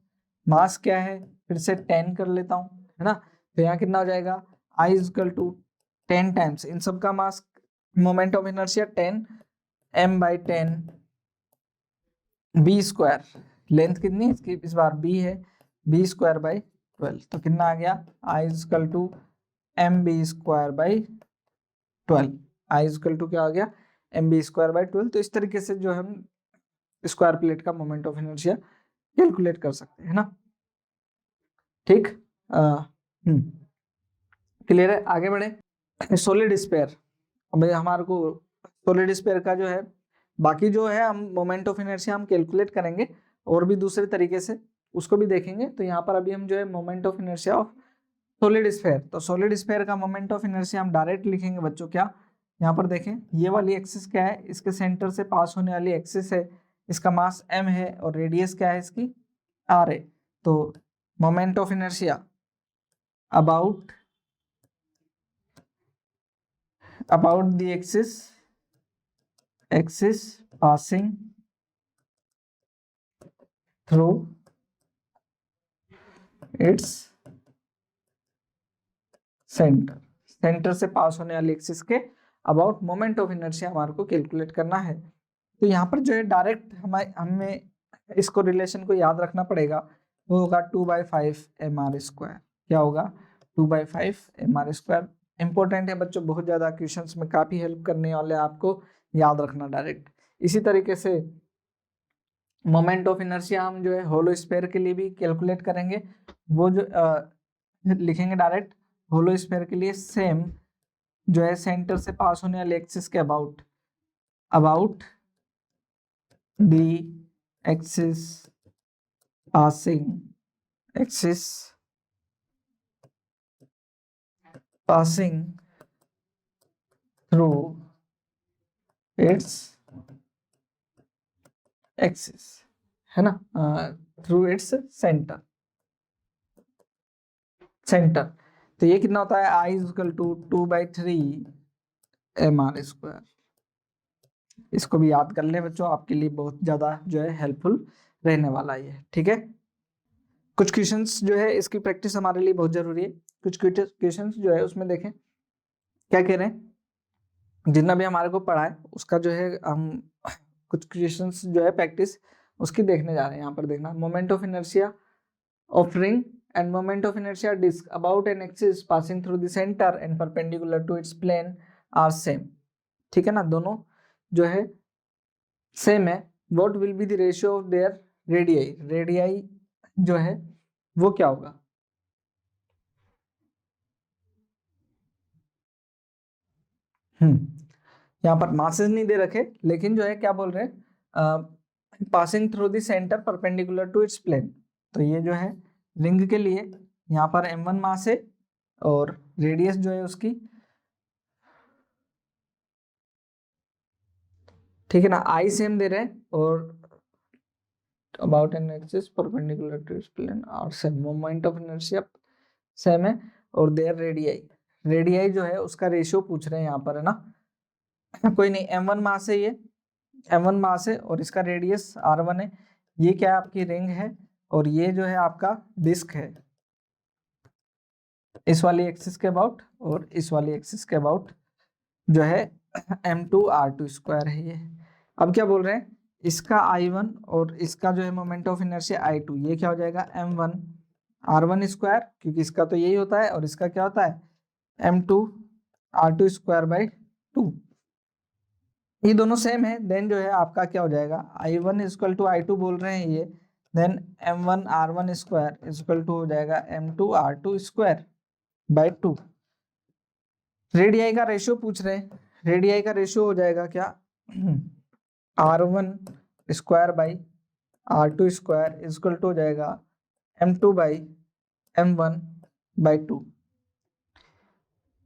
मास क्या है फिर से 10 कर लेता हूं, है ना, तो यहाँ कितना हो जाएगा I = 10 टाइम्स इन सब का mass, moment of inertia 10 m/10 B², length कितनी इसकी इस बार B है B²/12, तो कितना आ गया I = mB²/12, I = क्या आ गया mB²/12, तो इस तरीके से जो हम स्क्वायर प्लेट का मोमेंट ऑफ इनर्शिया कैलकुलेट कर सकते हैं ना। ठीक, क्लियर है, आगे बढ़े। सॉलिड स्फीयर, अब हमारे को सॉलिड स्फीयर का जो है बाकी जो है हम मोमेंट ऑफ इनर्शिया हम कैलकुलेट करेंगे और भी दूसरे तरीके से, उसको भी देखेंगे। तो यहाँ पर अभी हम जो है moment of inertia of solid sphere, तो सॉलिड स्फीयर का मोमेंट ऑफ इनर्शिया हम डायरेक्ट लिखेंगे बच्चों। क्या, यहाँ पर देखें ये वाली एक्सिस क्या है, इसके सेंटर से पास होने वाली एक्सिस है, इसका मास m है और रेडियस क्या है इसकी r है, तो moment of inertia about the axis passing through its centre से पास होने वाली एक्सिस के अबाउट मोमेंट ऑफ इनर्शिया हमारे को कैलकुलेट करना है। तो यहाँ पर जो है डायरेक्ट हमें इसको रिलेशन को याद रखना पड़ेगा, वो होगा 2/5 mr²। क्या होगा? 2/5 mr²। इंपॉर्टेंट है बच्चों, बहुत ज्यादा क्वेश्चंस में काफी हेल्प करने वाले, आपको याद रखना डायरेक्ट। इसी तरीके से मोमेंट ऑफ इनर्शिया हम जो है होलो स्फीयर के लिए भी कैलकुलेट करेंगे। वो जो लिखेंगे डायरेक्ट होलो स्फीयर के लिए सेम जो है सेंटर से पास होने वाले एक्सिस के about the axis passing through its axis, है ना, थ्रू इट्स सेंटर। तो ये कितना होता है? I equal to 2/3 mr²। इसको भी याद कर लें बच्चों, आपके लिए बहुत ज्यादा जो है हेल्पफुल रहने वाला है। ठीक है, कुछ क्वेश्चंस जो है इसकी प्रैक्टिस हमारे लिए बहुत जरूरी है। कुछ क्वेश्चंस जो है उसमें देखें क्या कह रहे हैं, जितना भी हमारे को पढ़ा है उसका जो है हम कुछ क्वेश्चंस जो है प्रैक्टिस उसकी देखने जा रहे हैं। यहाँ पर देखना, moment of inertia of ring and moment of inertia disk about an axis passing through the center and perpendicular to its plane are same। ठीक है ना, दोनों जो है सेम है। what will be the ratio of their radii जो है वो क्या होगा? यहाँ पर मासेस नहीं दे रखे, लेकिन जो है क्या बोल रहे हैं, passing through the centre perpendicular to its plane. तो ये जो है रिंग के लिए यहाँ पर m1 मास है और रेडियस जो है उसकी, ठीक है ना, आई सेम दे रहे हैं और about an axis perpendicular to its plane और same, moment of inertia same है और देयर रेडियाई जो है उसका रेशियो पूछ रहे हैं यहाँ पर, है ना। कोई नहीं, m1 मास है, ये m1 मास है और इसका रेडियस r1 है। ये क्या है? आपकी रिंग है और ये जो है आपका डिस्क है, इस वाली एक्सिस के अबाउट और इस वाली एक्सिस के अबाउट जो है m2r2² है ये। अब क्या बोल रहे हैं, इसका I1 और इसका जो है मोमेंट ऑफ इनर्शिया I2, ये क्या हो जाएगा? m1 r1², क्योंकि इसका तो यही होता है और इसका क्या होता है? m2 r2²/2। ये दोनों सेम है, देन जो है आपका क्या हो जाएगा? I1 इक्वल टू I2 बोल रहे हैं ये, then m1 r1² equal to हो जाएगा m2 r2²/2। रेडियाई का रेशियो पूछ रहे हैं, रेडियाई का रेशियो हो जाएगा क्या? r1² इक्वल टू हो जाएगा m2/m1/2,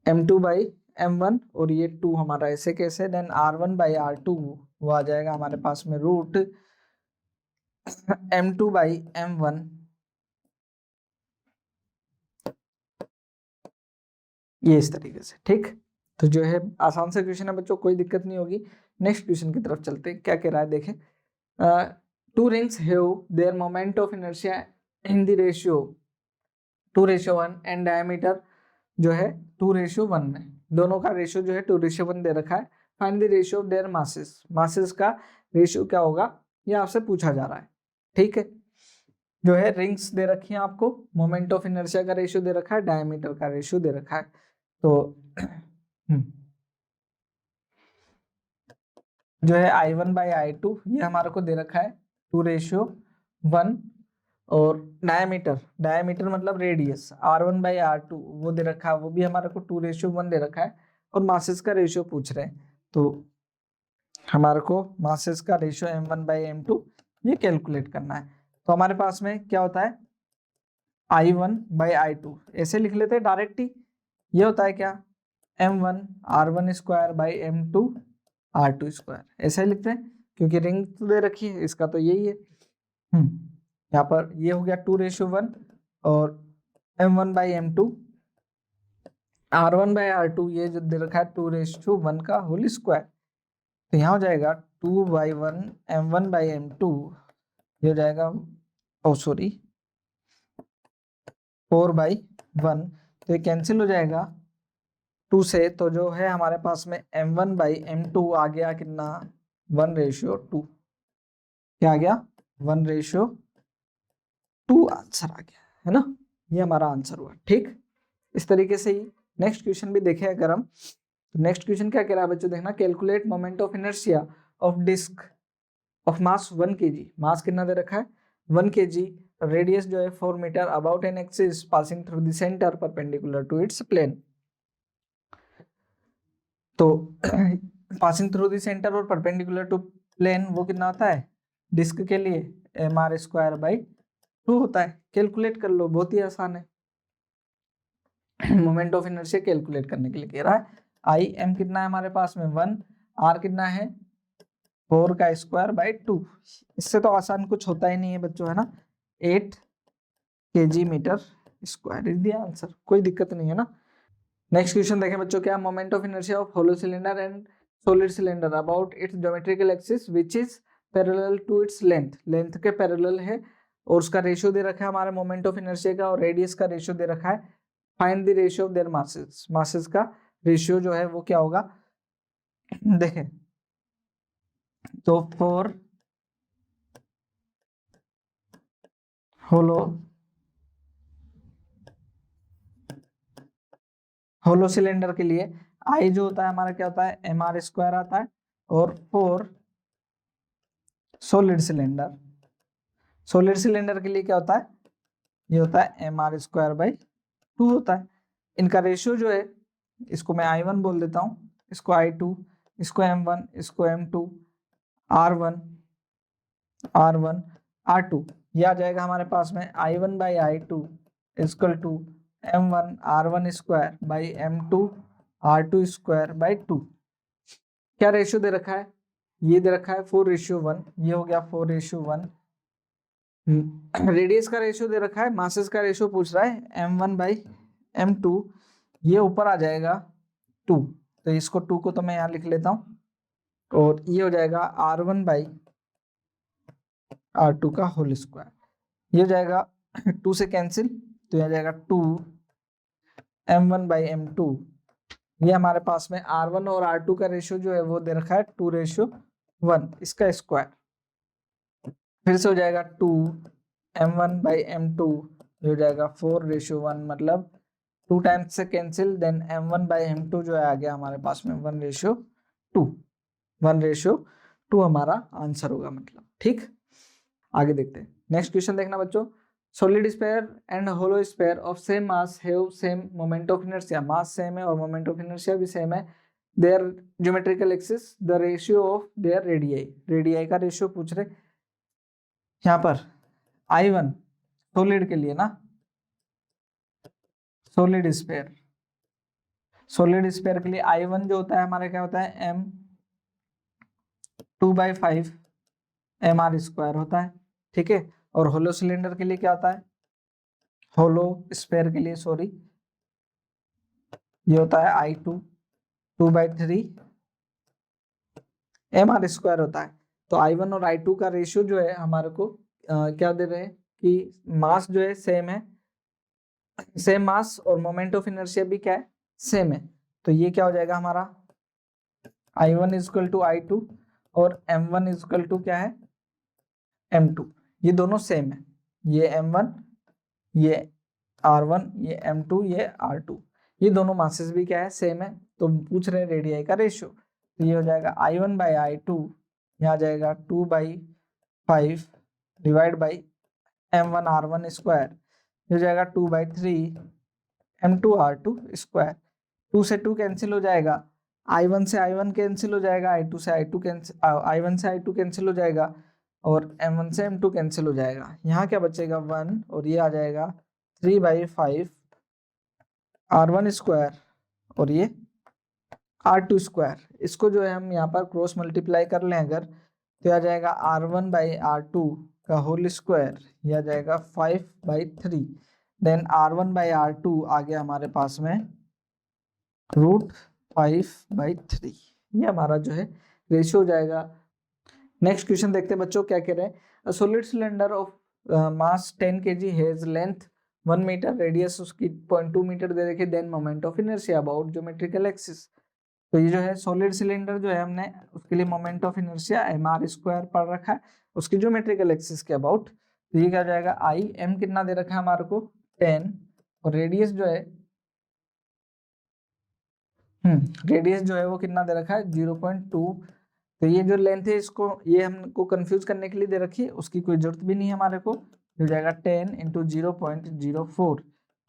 m2/m1 और ये 2 हमारा ऐसे कैसे, देन r1/r2 वो आ जाएगा हमारे पास में रूट m2/m1, ये इस तरीके से। ठीक, तो जो है आसान से क्वेश्चन है बच्चों, कोई दिक्कत नहीं होगी। नेक्स्ट क्वेश्चन की तरफ चलते हैं, क्या कह रहा है देखें। 2 rings have their moment of inertia in the ratio 2:1 and diameter जो है 2:1 में, दोनों का रेशियो जो है 2:1 दे रखा है। Find the ratio of there masses, masses का रेशियो क्या होगा ये आपसे पूछा जा रहा है। ठीक है, जो है रिंग्स दे रखी है आपको, मोमेंट ऑफ इनर्शिया का रेशियो दे रखा है, डायमीटर का रेशियो दे रखा है। तो जो है I1/I2 ये हमारे को दे रखा है 2:1 और डायमीटर मतलब रेडियस r1/r2 वो दे रखा है, वो भी हमारे को 2:1 दे रखा है और मासेस का रेशियो पूछ रहे हैं। तो हमारे को मासेस का रेशियो m1/m2 ये कैलकुलेट करना है। तो हमारे पास में क्या होता है, I1/I2 ऐसे लिख लेते हैं डायरेक्ट ही, ये होता है क्या? m1 r1²/m2 r2², ऐसा ही लिखते हैं क्योंकि रिंग तो दे रखी है, इसका तो यही है। यहाँ पर ये हो गया 2:1 और m1/m2 r1/r2 ये जो दे रखा है 2:1 का होल स्क्वायर। तो यहाँ हो जाएगा 2/1 m1/m2 ये हो जाएगा 4/1, तो ये कैंसिल हो जाएगा 2 से। तो जो है हमारे पास में m1/m2 आ गया कितना? 1:2। क्या आ गया? 1:2 आंसर आ गया, है ना। ये हमारा आंसर हुआ। ठीक, इस तरीके से ही नेक्स्ट क्वेश्चन भी देखें अगर हम, नेक्स्ट क्वेश्चन क्या कह रहा है बच्चों, देखना, calculate moment of inertia of disc of mass 1 kg। Mass कितना दे रखा है? 1 kg। रेडियस जो है 4 metre, about an axis passing through the centre perpendicular to its plane. तो पासिंग थ्रू द सेंटर और परपेंडिकुलर टू प्लेन वो कितना होता है डिस्क के लिए? mr²/2 होता है। कैलकुलेट कर लो, बहुत ही आसान है। मोमेंट ऑफ इनर्शिया कैलकुलेट करने के लिए कह रहा है। आई एम कितना है हमारे पास में 1, आर कितना है 4²/2। इससे तो आसान कुछ होता ही नहीं है बच्चों, है ना। 8 kg/m² इज द आंसर, कोई दिक्कत नहीं है ना। नेक्स्ट क्वेश्चन देखें बच्चों, क्या moment of inertia of hollow cylinder and solid cylinder about its geometrical axis which is parallel to its length. Length के पैरेलल है और उसका रेशियो दे रखा है हमारे मोमेंट ऑफ इनर्शिया का, और रेडियस का रेशियो दे रखा है। Find the ratio of there masses. Masses का रेशियो जो है वो क्या होगा देखें, तो फॉर होलो सिलेंडर के लिए आई जो होता है हमारा क्या होता है mr² आता है, और फॉर सॉलिड सिलेंडर के लिए क्या होता है, ये होता है mr²/2 होता है। इनका रेशियो जो है, इसको मैं I1 बोल देता हूँ, इसको I2, इसको M1, इसको M2, R1, R2, ये आ जाएगा हमारे पास में I1/I2 equal to M1 R1²/M2 R2²/2। क्या रेशियो दे रखा है? ये दे रखा है 4:1, ये हो गया 4:1। रेडियस का रेशियो दे रखा है, मासेस का रेशियो पूछ रहा है M1/M2, ये ऊपर आ जाएगा 2, तो इसको 2 को तो मैं यहाँ लिख लेता हूँ, और ये हो जाएगा R1/R2 का होल स्क्वायर। ये हो जाएगा 2 से कैंसिल, तो ये आ जाएगा 2 M1/M2। ये हमारे पास में R1 और R2 का रेशियो जो है वो दे रखा है 2:1, इसका स्क्वायर। फिर से हो जाएगा 2 M1/M2, हो जाएगा 4:1, मतलब 2 टाइम्स से कैंसिल, देन M1/M2 जो है आ गया हमारे पास में 1:2। 1:2 हमारा आंसर होगा मतलब। ठीक, आगे देखते हैं। नेक्स्ट क्वेश्चन देखना बच्चों, solid sphere and hollow sphere of same mass have same moment of inertia. Mass same है और मोमेंट ऑफ इनर्शिया भी सेम है। Their geometrical axis, the ratio of their radii. Radii का रेशियो पूछ रहे यहाँ पर। I1 सॉलिड के लिए ना, सॉलिड स्फीयर के लिए I1 जो होता है हमारा क्या होता है M2/5 mr² होता है। ठीक है, और होलो सिलेंडर के लिए क्या होता है, होलो स्फीयर के लिए सॉरी, ये होता है I2 2/3 mr² होता है। तो I1 और I2 का रेशियो जो है हमारे को क्या दे रहे हैं कि मास जो है सेम है, सेम मास, और मोमेंट ऑफ इनर्शिया भी क्या है सेम है। तो ये क्या हो जाएगा हमारा I1 = I2 और M1 = क्या है M2। ये दोनों सेम है, ये M1, ये R1, ये M2, ये R2, ये दोनों मासेस भी क्या है सेम है। तो पूछ रहे हैं रेडियाई का रेशियो, तो ये हो जाएगा I1/I2, यहाँ जाएगा 2/5 डिवाइड बाई M1 R1², हो जाएगा 2/3 M2 R2²। 2 से 2 कैंसिल हो जाएगा, I1 से I1 कैंसिल हो जाएगा, I2 से I2 कैंसिल, I1 से I2 कैंसिल हो जाएगा, और M1 से M2 कैंसिल हो जाएगा। यहाँ क्या बचेगा 1, और ये आ जाएगा 3/5 R1², और ये R2²। इसको जो है हम यहाँ पर क्रॉस मल्टीप्लाई कर लें अगर, तो आ जाएगा R1/R2 का होल स्क्वायर, यह आ जाएगा 5/3, देन R1/R2 आ गया हमारे पास में √5/3। ये हमारा जो है रेशियो हो जाएगा। नेक्स्ट क्वेश्चन देखते हैं बच्चों क्या कह रहे हैं। A solid cylinder of mass 10 kg has length 1 metre, radius उसकी 0.2 मीटर दे रखी, then moment of inertia about geometrical axis. तो ये जो है सॉलिड सिलेंडर जो है हमने उसके लिए मोमेंट ऑफ इनर्शिया mr² पढ़ रखा है उसकी ज्योमेट्रिकल एक्सिस के अबाउट। तो ये क्या हो जाएगा आई एम कितना दे रखा है हमारे को 10 और रेडियस जो है वो कितना दे रखा है 0.2। तो ये जो लेंथ है इसको ये हमको कंफ्यूज करने के लिए दे रखी है उसकी कोई जरूरत भी नहीं है हमारे को। ये हो जाएगा 10 इंटू 0.04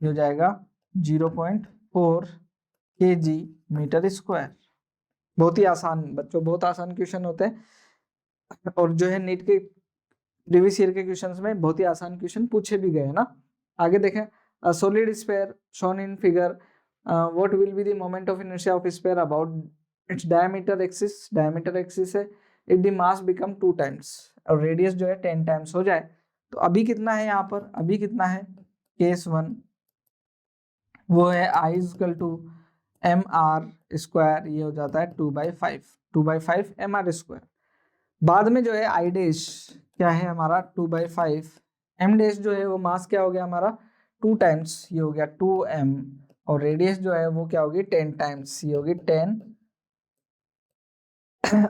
ये हो जाएगा 0.4 kg मीटर स्क्वायर। बहुत ही आसान बच्चों बहुत आसान क्वेश्चन होते हैं और जो है नीट के प्रीवियस ईयर के क्वेश्चंस में बहुत ही आसान क्वेश्चन पूछे भी गए हैं ना। आगे देखें solid sphere shown in figure what will be the moment of inertia of sphere about its diameter axis है if the mass become 2 times और रेडियस जो है 10 टाइम्स हो जाए। तो अभी कितना है यहाँ पर अभी कितना है केस 1 वो है I इक्वल टू mr² ये हो जाता है 2/5 mr²। बाद में जो है I डैश क्या है हमारा 2/5 m डैश जो है वो मास क्या हो गया हमारा 2 टाइम्स ये हो गया 2m और रेडियस जो है वो क्या होगी 10 टाइम्स ये होगी 10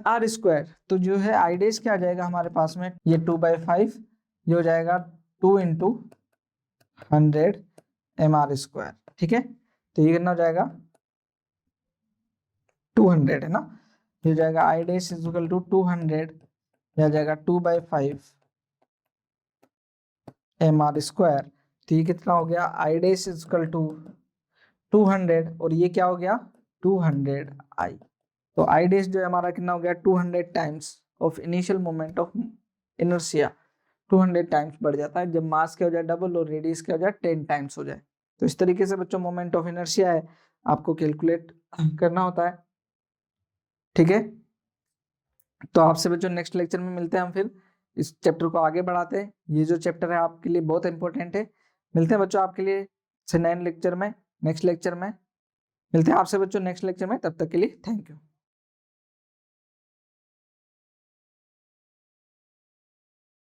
r²। तो जो है I डैश क्या आ जाएगा हमारे पास में ये 2/5 ये हो जाएगा 2 इंटू 100 mr²। ठीक है तो ये कितना हो जाएगा 200 है ना। ये हो जाएगा I dash is equal to 200 ये आ जाएगा 2/5 mr²। तो ये कितना हो गया I dash is equal to 200 और ये क्या हो गया 200I। तो I डैश जो है हमारा कितना हो गया 200 times of initial moment of inertia 200 times बढ़ जाता है जब मास क्या हो जाए डबल और रेडियस क्या हो जाए 10 टाइम्स हो जाए। तो इस तरीके से बच्चों मोमेंट ऑफ इनर्शिया है आपको कैलकुलेट करना होता है। ठीक है तो आपसे बच्चों नेक्स्ट लेक्चर में मिलते हैं हम फिर इस चैप्टर को आगे बढ़ाते हैं। ये जो चैप्टर है आपके लिए बहुत इंपॉर्टेंट है। मिलते हैं बच्चों आपके लिए नेक्स्ट लेक्चर में मिलते हैं आपसे बच्चों नेक्स्ट लेक्चर में। तब तक के लिए थैंक यू।